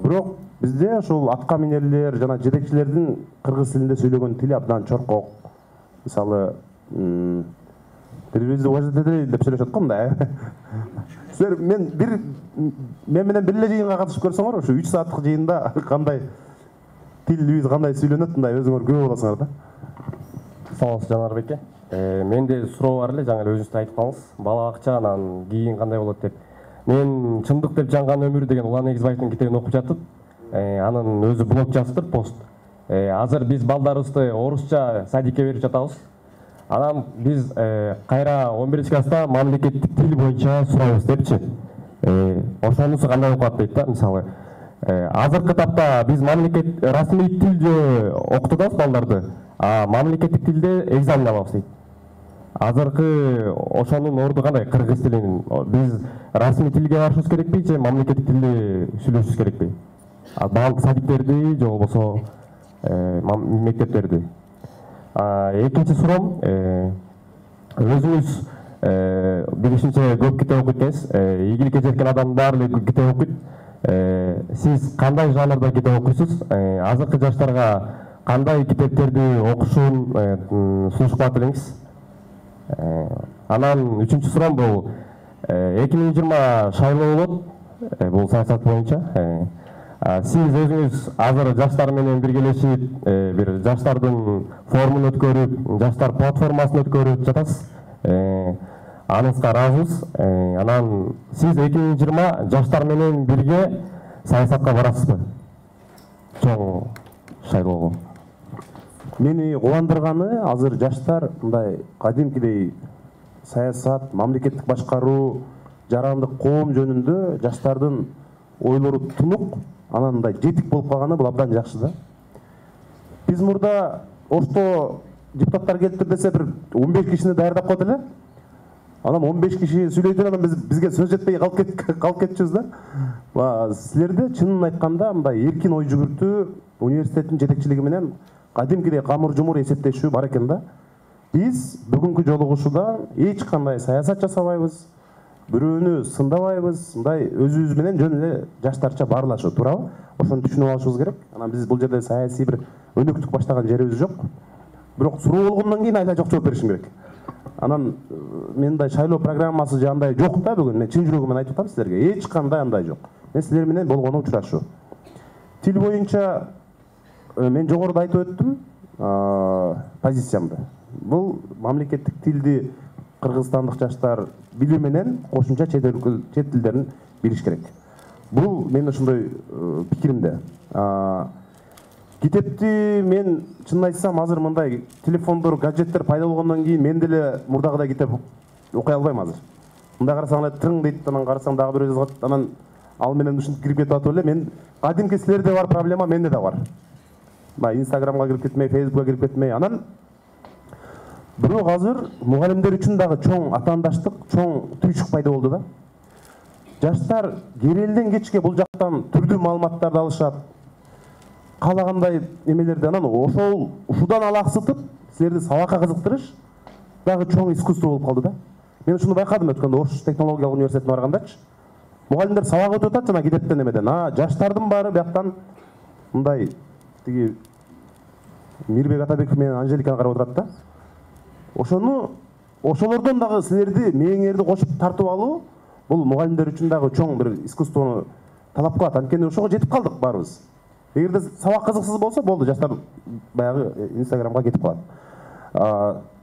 Бирок бизде ошол атка минерлер жана жетекчилердин кыргыз тилинде сүйлөгөн тили абдан чоркок. Мисалы, бири-бирибизди уважать деп сүйлөшөт го мындай. Силер мен менен бир эле жыйынга катышып көрсөңөр, ошо 3 сааттык жыйында кандай тилибиз кандай сүйлөнөт, мындай өзүңөр күбө болосуңар да. Саламатсыз Жанар беке. Менде суроо бар эле, жаңы өзүңүз айтып калдыңыз. Бала бакча анан кийин кандай болот деп. Мен чындык деп жанган өмүр деген Улан Эгизбаевдин китебин окуп жатып, анын өзү блог жазыптыр, пост. Азыр биз балдарыбызды орусча садикке берип жатабыз. Анан биз кайра 11-класста мамлекеттик тил боюнча сурайбыз депчи. Ошонусу кандай болуп калат дейт да, мисалы. Азыркы тапта биз мамлекет расмий тилде окутуп атабыз балдарды, а мамлекеттик тилде экзамен алабыз дейт. Азыркы ошонун орду кандай кыргыз тилинин? Биз расмий тилге барышыбыз керекпи же мамлекеттик тилде сүйлөшүбүз керекпи? Садиктерди же болбосо мектептерди? Экинчи суроом, өзүңүз билишимче көп китеп окуйт экенсиз. Ийгиликке жеткен адам баары эле китеп окуйт. Сиз кандай жанрда китеп окуйсуз? Азыркы жаштарга кандай китептерди окушун сунуш кылат элеңиз? Анан үчүнчү суроом бул 2020 шайлоо болот. Бул саясат боюнча. Сиз өзүңүз азыр жаштар менен биргелешип, бир жаштардын форумун өткөрүп, жаштар платформасын өткөрүп жатасыз. Аныңызга ыраазыбыз. Анан сиз 2020 жаштар менен бирге саясатка барасызбы? Чоң шайлоого. Мени кубандырганы азыр жаштар мындай кадимкидей саясат, мамлекеттик башкаруу, жарандык коом жөнүндө жаштардын ойлору тунук, анан мындай жетик болуп калганы бул абдан жакшы да. Биз мурда Ошто депутаттар келиптир десе бир 15 кишини даярдап коет эле. Анан 15 киши сүйлөйт, анан бизге сөз жетпей калып кетчүбүз да. Силерде чынын айтканда мындай эркин ой жүгүртүү, университеттин жетекчилиги менен кадимкидей камыр жумур эсептешүү бар экен да. Биз бүгүнкү жолугушуудан эч кандай саясат жасабайбыз, бирөөнү сындабайбыз, мындай өзүбүз менен жөн эле жаштарча баарлашуу, туурабы? Ошону түшүнүп алышыбыз керек. Анан биз бул жерде саясий бир өнөктүк баштаган жерибиз жок. Бирок суроо болгондон кийин айла жок жооп беришим керек. Анан мен мындай шайлоо программасы же андай жок да бүгүн. Мен чын жүрөгүмөн айтып атам силерге. Эч кандай андай жок. Мен силер менен болгону учурашуу. Тил боюнча мен жогоруда айтып өттүм. позициямды. Бул мамлекеттик тилди кыргызстандык жаштар билүү менен кошумча чет тилдерин билиш керек. Бул менин ошондой пикиримде. Китепти мен чынын айтсам азыр мындай телефондор, гаджеттер пайда болгондон кийин мен деле мурдагыдай китеп окуй албайм азыр. Мындай карасаң эле тырың дейт, анан карасаң дагы бирөө жазат, анан ал менен ушинтип кирип кетип атып эле. Мен кадимки силерде бар проблема менде да бар. Инстаграмга кирип кетмей, Фейсбукка кирип кетмей. Анан бирок азыр мугалимдер үчүн дагы чоң атаандаштык, чоң түйшүк пайда болду да. Жаштар керелден кечке бул жактан түрдүү маалыматтарды алышат. Каалагандай эмелерди анан ошол ушудан алаксытып, силерди сабакка кызыктырыш дагы чоң искусство болуп калды да. Мен ушуну байкадым өткөндө Ош технологиялык университетине баргандачы. Мугалимдер сабак өтүп атат жана китептен эмеден. Жаштардын баары бияктан мындай тиги Мирбек Атабеков менен Анжеликаны карап отурат да. Ошолордон дагы силерди мээңерди кошуп тартып алуу бул мугалимдер үчүн дагы чоң бир искусствону талап кылат. Анткени ошого жетип калдык баарыбыз. Эгерде сабак кызыксыз болсо болду, жаштар баягы Инстаграмга кетип калат.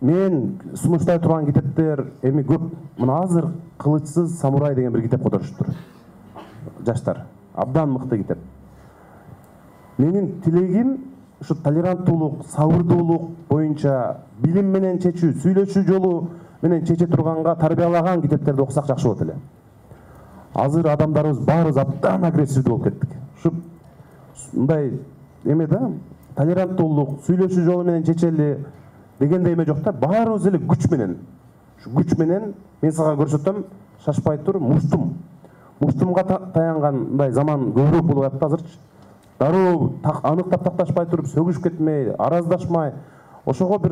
Мен сунуштай турган китептер эми көп. Мына азыр Кылычсыз самурай деген бир китеп которушуптур. Жаштар абдан мыкты китеп. Менин тилегим ушу толеранттуулук, сабырдуулук боюнча билим менен чечүү, сүйлөшүү жолу менен чече турганга тарбиялаган китептерди окусак жакшы болот эле. Азыр адамдарыбыз баарыбыз абдан агрессивдүү болуп кеттик. Ушу мындай эме да, толеранттуулук, сүйлөшүү жолу менен чечели дегенде эме жок да, баарыбыз эле күч менен. Ушу күч менен мен сага көрсөтөм, шашпай тур, муштумга таянган мындай заман көбүрөөк болуп атат азырчы. Дароо аныктап такташпай туруп, сөгүшүп кетмей, араздашмай. Ошого бир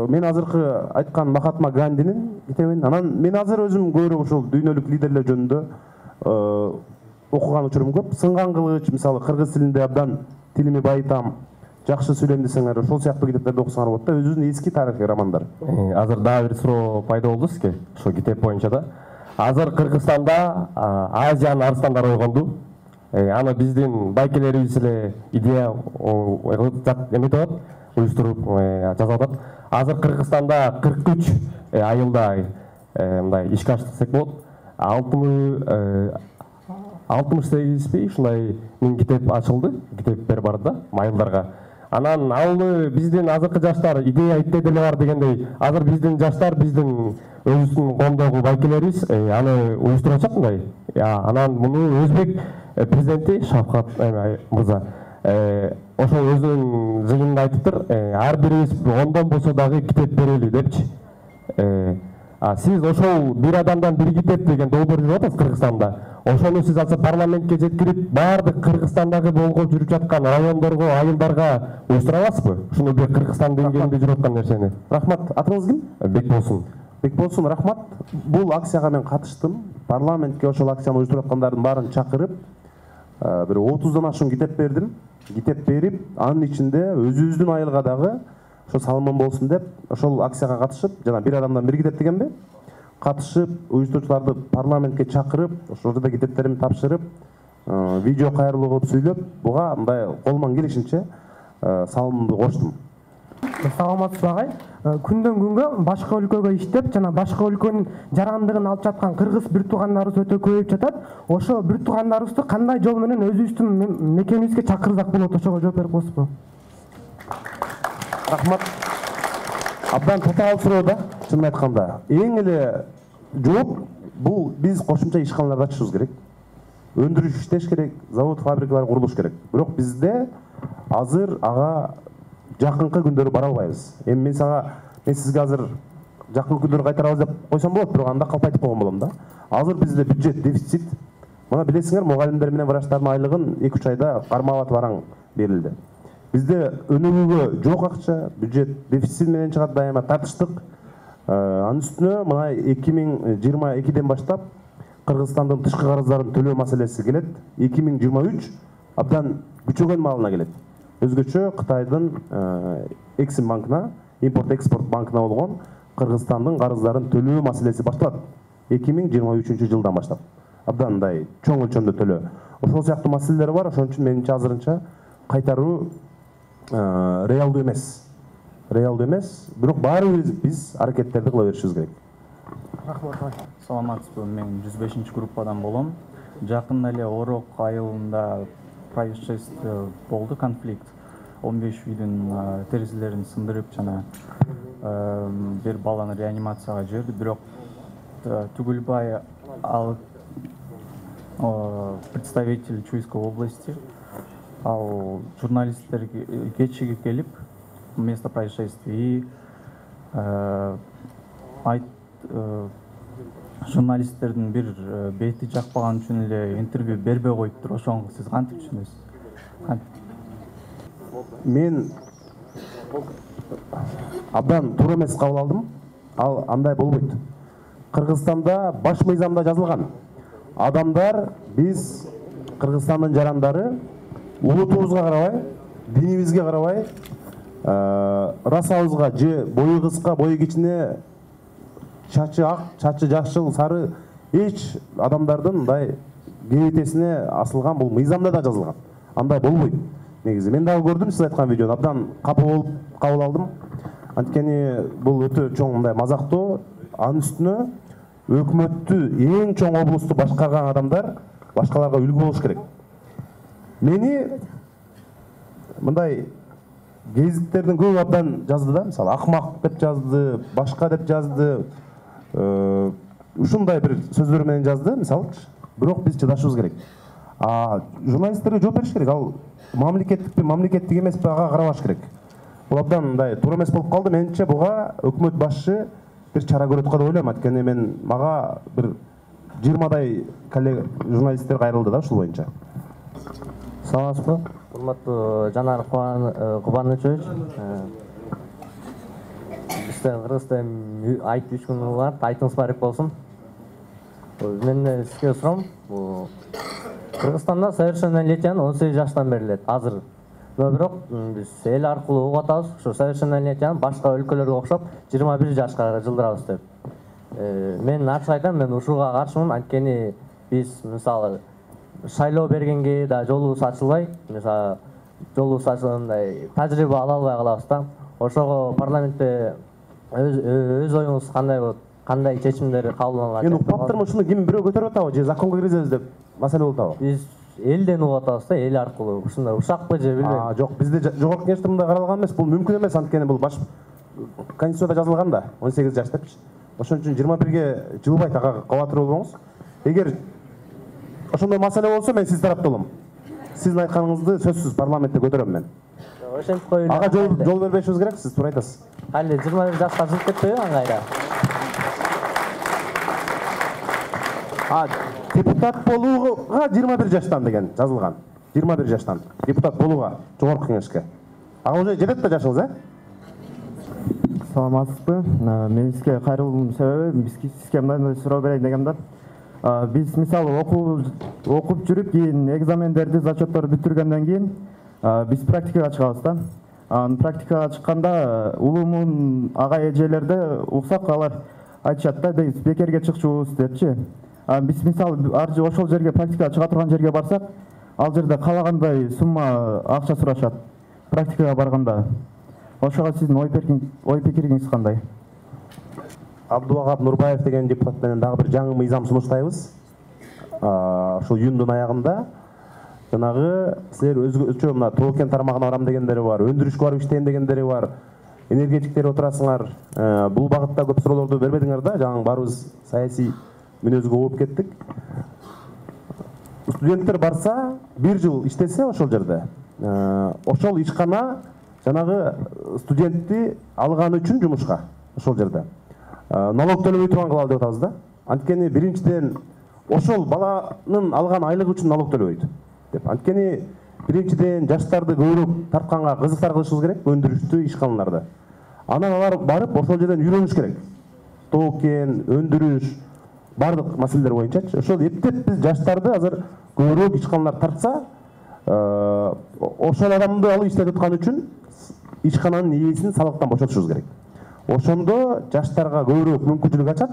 мен азыркы айткан Махатма Гандинин китебин, анан мен азыр өзүм көбүрөөк ошол дүйнөлүк лидерлер жөнүндө окуган учурум көп. Сынган кылыч, мисалы кыргыз тилинде абдан тилими байытам, жакшы сүйлөйм десеңер, ошол сыяктуу китептерди окусаңар болот да, өзүнүн эски тарыхый романдар. Азыр дагы бир суроо пайда болду сизге, ошол китеп боюнча да. Азыр Кыргызстанда Азиянын арыстандары ойгонду. Аны биздин байкелерибиз эле идея эмете атат, уюштуруп жазып атат. Азыр Кыргызстанда 43 айылда мындай ишке ашты десек болот. 68 ушундай миң китеп ачылды, китептер бар да айылдарга. Анан аны биздин азыркы жаштар идея айтты деле бар дегендей, азыр биздин жаштар, биздин өзүбүздүн коомдогу байкелерибиз аны уюштуруп атышат мындай. Анан муну Өзбек президенти Шавкат мырза ошол өзүнүн жыйынында айтыптыр, ар бирибиз 10дон болсо дагы китеп берели депчи. Сиз ошол бир адамдан бир китеп деген долбоор жүрүп атасыз Кыргызстанда. Ошону сиз азыр парламентке жеткирип, баардык Кыргызстандагы болгоп жүрүп жаткан райондорго, айылдарга уюштура аласызбы? Ушуну бир Кыргызстан деңгээлинде жүрүп аткан нерсени. Рахмат. Атыңыз ким? Бекболсун. Бекболсун, рахмат. Бул акцияга мен катыштым. Парламентке ошол акцияны уюштуруп аткандардын баарын чакырып, бир 30дан ашуун китеп бердим. Китеп берип, анын ичинде өзүбүздүн айылга дагы ошо салымым болсун деп, ошол акцияга катышып, жана бир адамдан бир китеп дегенби? Катышып, уюштуруучуларды парламентке чакырып, ошол жерде китептеримди тапшырып, видео кайрылуу кылып сүйлөп, буга мындай колуман келишинче салымымды коштум. Саламатсыз агай. Күндөн күнгө башка өлкөгө иштеп, жана башка өлкөнүн жарандыгын алып жаткан кыргыз бир туугандарыбыз өтө көбөйүп жатат. Ошо бир туугандарыбызды кандай жол менен өзүбүздүн мекенибизге чакырсак болот, ошого жооп берип коесузбу? Рахмат. Абдан татаал суроо да, чынын айтканда. Эң эле жооп бул биз кошумча ишканаларды ачышыбыз керек. Өндүрүш иштеш керек, завод, фабрикалар курулуш керек. Бирок бизде азыр ага жакынкы күндөрү бара албайбыз. Эми мен сизге азыр жакынкы күндөрү кайтарабыз деп койсом болот, бирок анда калп айтып койгон болом да. Азыр бизде бюджет дефицит. Мына билесиңер, мугалимдер менен врачтардын айлыгын 2-3 айда кармап бараң берилди. Бизде өнүгүүгө жок акча, бюджет дефицит менен чыгат, дайыма тартыштык. Анын үстүнө мына 2022ден баштап Кыргызстандын тышкы карыздарын төлөө маселеси келет. 2023 абдан күчөгөн маалына келет. Өзгөчө Кытайдын Эксим банкына, импорт-экспорт банкына болгон Кыргызстандын карыздарын төлөө маселеси башталат. 2023 жылдан баштап. Абдан мындай чоң өлчөмдө төлөө. Ошол сыяктуу маселелер бар, ошон үчүн менимче азырынча кайтаруу реалдуу эмес. Бирок баары биз аракеттерди кыла беришибиз керек. Саламатсызбы, мен 105 группадан болом. Жакында эле Орок айылында происшествие болду, конфликт. 15 үйдүн терезелерин сындырып жана бир баланы реанимацияга жиберди. Бирок Түгүлбай ал представитель Чуйской области, ал журналисттер кечигип келип место происшествия и журналисттердин бир бети жакпаган үчүн эле интервью бербей коюптур. Ошону сиз кантип түшүнөсүз? Мен абдан туура эмес кабыл алдым. Ал андай болбойт. Кыргызстанда баш мыйзамда жазылган. Адамдар биз Кыргызстандын жарандары улутубузга карабай, динибизге карабай, расабызга же бою кыска, бою кичине, чачы ак, чачы жашыл, сары эч адамдардын мындай кебетесине асылган, бул мыйзамда да жазылган. Андай болбойт. Негизи мен дагы көрдүм сиз айткан видеону, абдан капа болуп кабыл алдым. Анткени бул өтө чоң мындай мазактоо, анын үстүнө өкмөттү эң чоң облусту башкарган адамдар башкаларга үлгү болуш керек. Мени мындай гезиттердин көбү абдан жазды да, мисалы акмак деп жазды, башка деп жазды, ушундай бир сөздөр менен жазды, мисалычы. Бирок биз чыдашыбыз керек. Журналисттерге жооп бериш керек. Ал мамлекеттикпи, мамлекеттик эмеспи, ага карабаш керек. Бул абдан мындай туура эмес болуп калды. Менимче буга өкмөт башчы бир чара көрөт го деп ойлойм. Анткени мен мага бир 20дай коллега журналисттер кайрылды да ушул боюнча. Саламатсызбы? Урматтуу Жанар Кубанычевич. Бизден Кыргызстан айт 3 күн бар, айтыңыз барып болсун. Мен сизге сурам, Кыргызстанда совершеннолетияны 18 жаштан берилет азыр. Но бирок биз эл аркылуу угуп атабыз, ушу совершеннолетияны башка өлкөлөргө окшоп 21 жашка жылдырабыз деп. Мен ачык айтам, мен ушуга каршымын. Анткени биз мисалы шайлоо бергенге да жолубуз ачылбай, мисалы жолубуз ачылгандай тажрыйба ала албай калабыз да. Ошого парламентте өз оюңуз кандай болот? Кандай чечимдер кабыл алынат? Мен укпаптырмын, ушуну ким бирөө көтөрүп атабы же законго киргизебиз деп маселе болуп атабы? Биз элден угуп атабыз да, эл аркылуу. Ушундай ушакпы же билбейм. Жок, бизде жогорку кеңеште мындай каралган эмес, бул мүмкүн эмес. Анткени бул баш конституцияда жазылган да, 18 жаш депчи. Ошон үчүн 21ге жылбайт, ага кабатыр болбоңуз. Эгер ошондой маселе болсо, мен сиз тарапта болом. Сиздин айтканыңызды сөзсүз парламентте көтөрөм мен. Ошентип коюлу. Ага жол бербешибиз керек, сиз туура айтасыз. Кайли 21 жашка жылып кетпейби аңгайра? Депутат болууга 21 жаштан деген жазылган. 21 жаштан депутат болууга жогорку кеңешке. Ага уже жетет да жашыңыз, Саламатсызбы? Мен сизге кайрылуумдун себеби, сизге мындай суроо берейин дегем да. Биз мисалы окуп жүрүп, кийин экзамендерди, зачетторду бүтүргөндөн кийин биз практикага чыгабыз да. Практикага чыкканда улуумун ага эжелерде уксак, алар айтышат да, бекерге чыкчубуз депчи. Биз мисалы ошол жерге практикага чыга турган жерге барсак, ал жерде каалагандай сумма акча сурашат практикага барганда. Ошого сиздин ой пикириңиз кандай? Абдубагап Нурбаев деген депутат менен дагы бир жаңы мыйзам сунуштайбыз. Ушул июндун аягында жанагы силер өзгөчө мына токен тармагына барам дегендери бар, өндүрүшкө барып иштейм дегендери бар, энергетиктер отурасыңар. Бул багытта көп суроолорду бербедиңер да, жаңы баарыбыз саясий мүнөзгө болуп кеттик. Студенттер барса, 1 жыл иштесе ошол жерде, ошол ишкана жанагы студентти алган үчүн жумушка ошол жерде налог төлөбөй турган кылалы деп атабыз да. Анткени биринчиден ошол баланын алган айлыгы үчүн налог төлөбөйт деп. Анткени биринчиден жаштарды көбүрөөк тартканга кызыктар кылышыбыз керек, өндүрүштүү ишканаларды. Анан алар барып ошол жерден үйрөнүш керек. Токен, өндүрүш, бардык маселелер боюнчачы. Ошол эптеп биз жаштарды азыр көбүрөөк ишканалар тартса, ошол адамды алып иштетип аткан үчүн ишкананын ээсин салыктан бошотушубуз керек. Ошондо жаштарга көбүрөөк мүмкүнчүлүк ачат,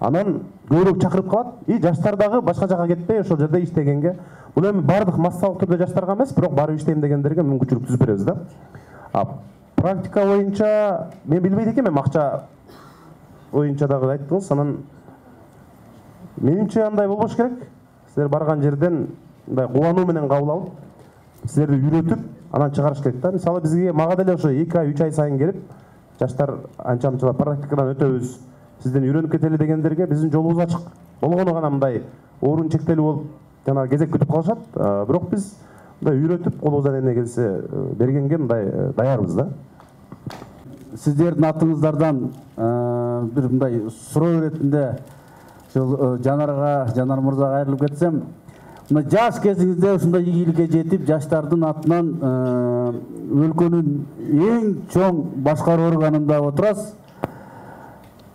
анан көбүрөөк чакырып калат, и жаштар дагы башка жака кетпей ошол жерде иштегенге Бул эми бардык массалык түрдө жаштарга эмес, бирок барып иштейм дегендерге мүмкүнчүлүк түзүп беребиз да. Практика боюнча мен билбейт экенмин, акча боюнча дагы айттыңыз, анан менимче андай болбош керек. Силер барган жерден мындай кубануу менен кабыл алып, силерди үйрөтүп, анан чыгарыш керек да. Мисалы бизге мага деле ошо 2 ай, 3 ай сайын келип, жаштар анча-мынчалап практикадан өтөбүз, сизден үйрөнүп кетели дегендерге биздин жолубуз ачык. Болгону гана мындай орун чектелүү болуп, жана кезек күтүп калышат. Бирок биз мындай үйрөтүп, колубуздан эмне келсе бергенге мындай даярбыз да. Сиздердин атыңыздардан бир мындай суроо иретинде Жанар мырзага айрылып кетсем, мына жаш кезиңизде ушундай ийгиликке жетип, жаштардын атынан өлкөнүн эң чоң башкаруу органында отурасыз.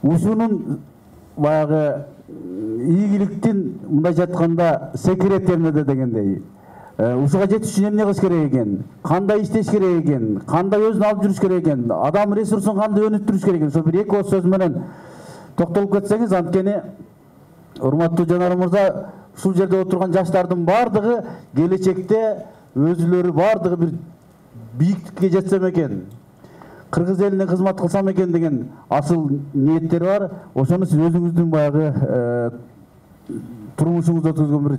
Ушунун баягы ийгиликтин мындай жатканда секреттерине дегендей, ушуга жетиш үчүн эмне кылыш керек экен, кандай иштеш керек экен, кандай өзүн алып жүрүш керек экен, адам ресурсун кандай өнүктүрүш керек экен, ошо бир 2 сөз менен токтолуп кетсеңиз, анткени урматтуу Жанар мырза, ушул жерде отурган жаштардын бардыгы келечекте өзүлөрү бардыгы бир бийиктикке жетсем экен, кыргыз элине кызмат кылсам экен деген асыл ниеттери бар. Ошону сиз өзүңүздүн баягы турмушуңузда өткөзгөн бир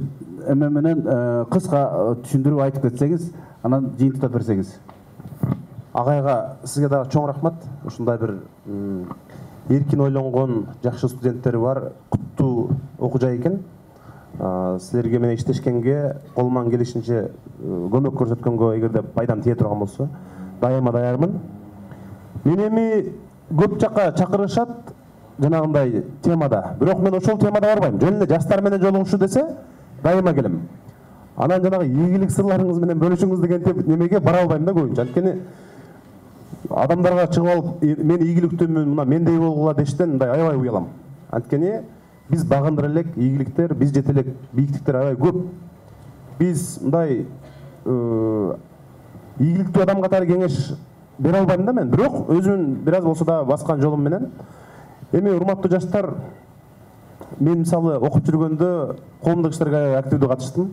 эме менен кыска түшүндүрүп айтып кетсеңиз, анан жыйынтыктап берсеңиз. Агайга сизге дагы чоң рахмат. Ушундай бир эркин ойлонгон жакшы студенттери бар, куттуу окуу жай экен. Силерге менен иштешкенге, колуман келишинче көмөк көрсөткөнгө эгерде пайдам тие турган болсо, дайыма даярмын. Мен эми көп жакка чакырышат жанагындай темада. Бирок мен ошол темада барбайм. Жөн эле жаштар менен жолугушту десе, дайыма келем. Анан жанагы ийгилик сырларыңыз менен бөлүшүңүз деген немеге бара албайм да көбүнчө. Анткени адамдарга чыгып алып, мен ийгиликтүүмүн, мына мендей болгула дештен мындай аябай уялам. Анткени биз багындыра элек ийгиликтер, биз жете элек бийиктиктер аябай көп. Биз мындай ийгиликтүү адам катары кеңеш бере албайм да мен. Бирок өзүмүн бир аз болсо да баскан жолум менен. Эми урматтуу жаштар, мен мисалы окуп жүргөндө коомдук иштерге активдүү катыштым.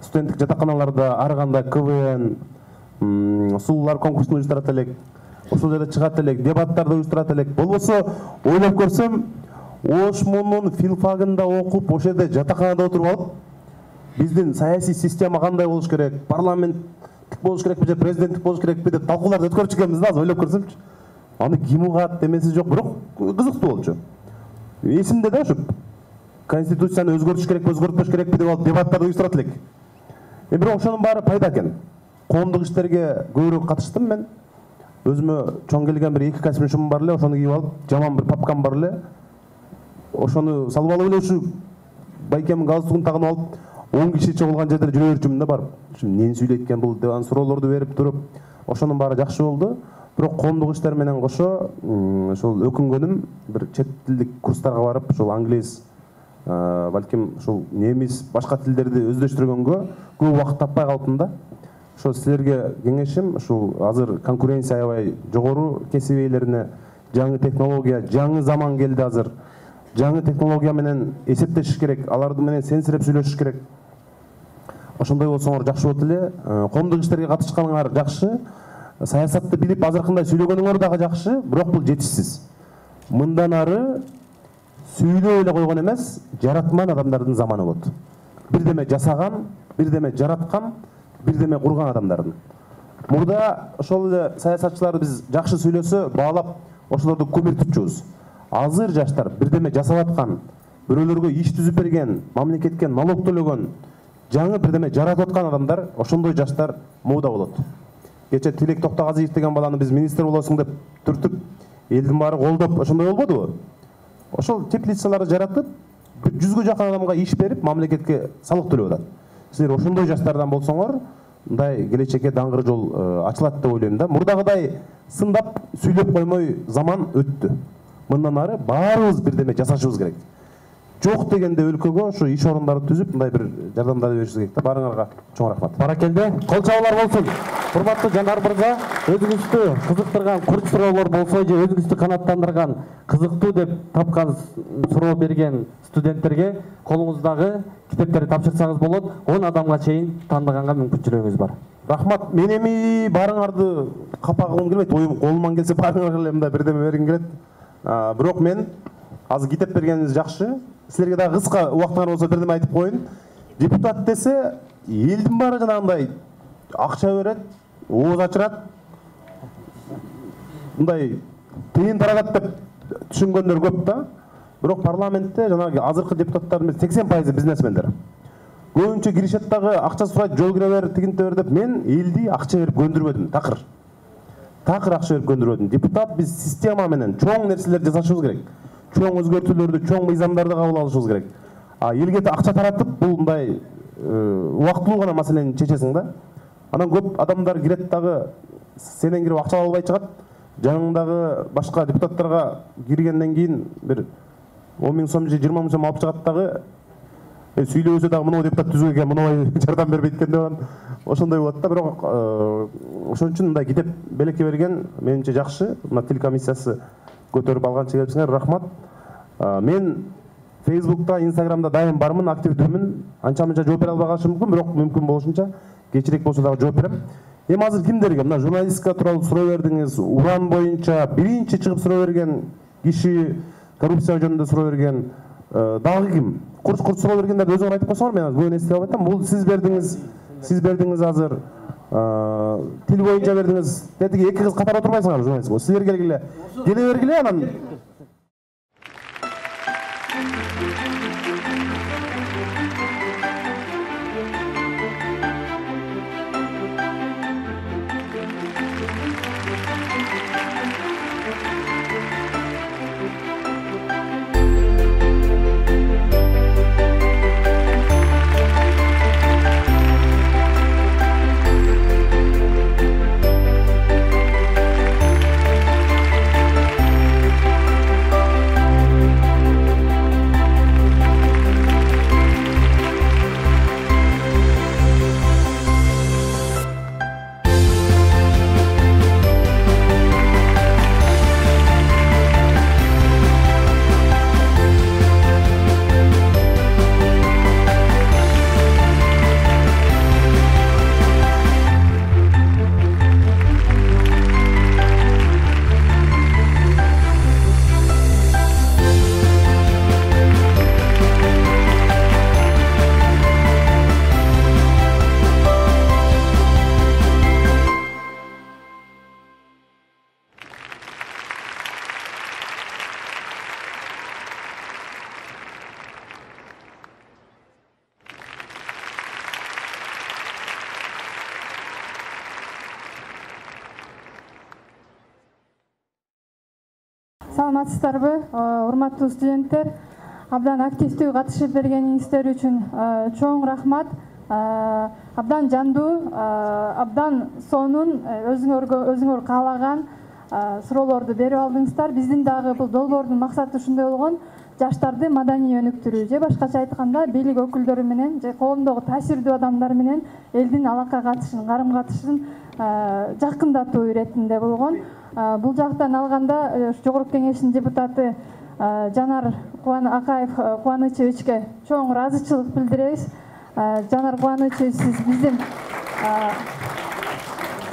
Студенттик жатаканаларда ар кандай КВН, сулуулар конкурсун уюштурат элек, ошол жерде чыгат элек, дебаттарды уюштурат элек. Болбосо ойлоп көрсөм, ОШМУнун филфагында окуп, ошол жерде жатаканада отуруп алып, биздин саясий система кандай болуш керек, парламенттик болуш керекпи же президенттик болуш керекпи деп талкууларды өткөрүп чыкканбыз да, ойлоп көрсөмчү. Аны ким угат, эмеси жок, бирок кызыктуу болчу. Эсимде да ушу конституцияны өзгөртүш керекпи, өзгөртпөш керекпи деп алып дебаттарды уюштурат элек. Бирок ошонун баары пайда экен. Коомдук иштерге көбүрөөк катыштым мен. Өзүмө чоң келген бир 2 костюм шумум бар эле, ошону кийип алып, жаман бир папкам бар эле. Ошону салып алып эле ушу байкемдин галстугун тагынып алып, 10 киши чогулган жерде жүрө берчүмүн да барып. Ушу эмнени сүйлөйт экен бул деп суроолорду берип туруп, ошонун баары жакшы болду. Бирок коомдук иштер менен кошо ошол өкүнгөнүм бир чет тилдик курстарга барып, ошол англис, балким ошол немис, башка тилдерди өздөштүргөнгө көп убакыт таппай калыптым да. Ошо силерге кеңешим, ушул азыр конкуренция аябай жогору кесип ээлерине, жаңы технология, жаңы заман келди азыр. Жаңы технология менен эсептешиш керек, аларды менен сенсиреп сүйлөшүш керек. Ошондой болсоңор жакшы болот эле. Коомдук иштерге катышканыңар жакшы. Саясатты билип азыркындай сүйлөгөнүңөр дагы жакшы, бирок бул жетишсиз. Мындан ары сүйлөп эле койгон эмес, жаратман адамдардын заманы болот. Бирдеме жасаган, бирдеме жараткан, бирдеме курган адамдардын. Мурда ошол эле саясатчылар биз жакшы сүйлөсө, баалап ошолорду көмүртүпчүбүз. Азыр жаштар бирдеме жасап аткан, бирөөлөргө иш түзүп берген, мамлекетке налог төлөгөн, жаңы бирдеме жаратып аткан адамдар, ошондой жаштар мода болот. Кече Тилек Токтогазиев деген баланы биз министр болосуң деп түртүп, элдин баары колдоп, ошондой болбодубу? Ошол теплицаларды жаратып, 100гө жакын адамга иш берип, мамлекетке салык төлөп атат. Силер ошондой жаштардан болсоңор, мындай келечекке даңгыр жол ачылат деп ойлойм да. Мурдагыдай сындап сүйлөп коймой заман өттү. Мындан ары баарыбыз бирдеме жасашыбыз керек. жок дегенде өлкөгө ушу иш орундарын түзүп мындай бир жардамдар беришиңиз керек да. Баарыңарга чоң рахмат. Баракелде, кол чабуулар болсун. Урматтуу Жанар мырза, өзүңүздү кызыктырган курч суроолор болсо же өзүңүздү канааттандырган кызыктуу деп тапкан суроо берген студенттерге колуңуздагы китептерди тапшырсаңыз болот. 10 адамга чейин тандыганга мүмкүнчүлүгүңүз бар. Рахмат. Мен эми баарыңарды капа кылгым келбейт. Оюм колуман келсе баарыңарга эле мындай бирдеме бергим келет. Бирок мен азыр китеп бергениңиз жакшы. Силерге дагы кыска убактыңар болсо бирдеме айтып коеюн. Депутат десе элдин баары жанагындай акча берет, ооз ачырат, мындай тыйын таратат деп түшүнгөндөр көп да. Бирок парламентте жанагы азыркы депутаттардын 80% бизнесмендер. Көбүнчө киришет дагы акча сурайт, жол кире бер, тигинте бер деп. Мен элди акча берип көндүрбөдүм, такыр акча берип көндүрбөдүм. Депутат биз система менен чоң нерселерди жасашыбыз керек. Чоң өзгөртүүлөрдү, чоң мыйзамдарды кабыл алышыбыз керек. Элге акча таратып, бул мындай убактылуу гана маселени чечесиң да. Анан көп адамдар кирет дагы сенен кирип акча албай чыгат. Жаныңдагы башка депутаттарга киргенден кийин бир 10 000 сом же 20 000 сом алып чыгат дагы. Сүйлөбөсө дагы мына депутат түзгөн экен, мына жардам бербейт экен деп ошондой болот да. Бирок ошон үчүн мындай китеп белекке берген менимче жакшы. Мына тил комиссиясы көтөрүп алган себепсиңер рахмат. Мен Facebook'ta, Instagram'da дайым бармын, активдүүмүн. Анча-мынча жооп бере албаганым мүмкүн, бирок мүмкүн болушунча кечирээк болсо дагы жооп берем. Эми азыр кимдерге мына журналистика тууралуу суроо бердиңиз. Уран боюнча биринчи чыгып суроо берген киши, коррупция жөнүндө суроо берген дагы ким? Курч суроо бергендерди өзүңөр айтып койсоңор, мен бүгүн эстеп албайтам. Бул сиз бердиңиз азыр тил боюнча бердиңиз. Тетиги эки кыз катар отурбайсыңар журналист. Силер келгиле бергиле анан Саламатсыздарбы, урматтуу студенттер. Абдан активдүү катышып бергениңиздер үчүн чоң рахмат. Абдан жандуу, абдан сонун өзүңөр каалаган суроолорду берип алдыңыздар. Биздин дагы бул долбоордун максаты ушундай болгон: жаштарды маданий өнүктүрүү, же башкача айтканда бийлик өкүлдөрү менен же коомдогу таасирдүү адамдар менен элдин алака катышын, карым катышын жакындатуу иретинде болгон. Бул жактан алганда Жогорку Кеңештин депутаты Жанар Акаевичке чоң ыраазычылык билдиребиз. Жанар Кубанычевич, сиз биздин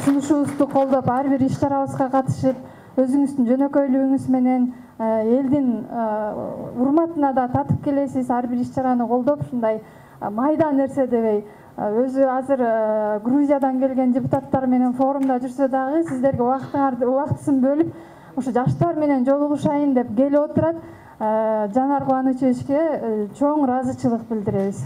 сунушубузду колдоп, ар бир иш-чарабызга катышып, өзүңүздүн жөнөкөйлүгүңүз менен элдин урматына да татып келесиз. Ар бир иш-чараны колдоп, ушундай майда нерсе дебей, өзү азыр Грузиядан келген депутаттар менен форумда жүрсө дагы сиздерге убактысын бөлүп, ушу жаштар менен жолугушайын деп келип отурат. Жанар Кубанычевичке чоң ыраазычылык билдиребиз.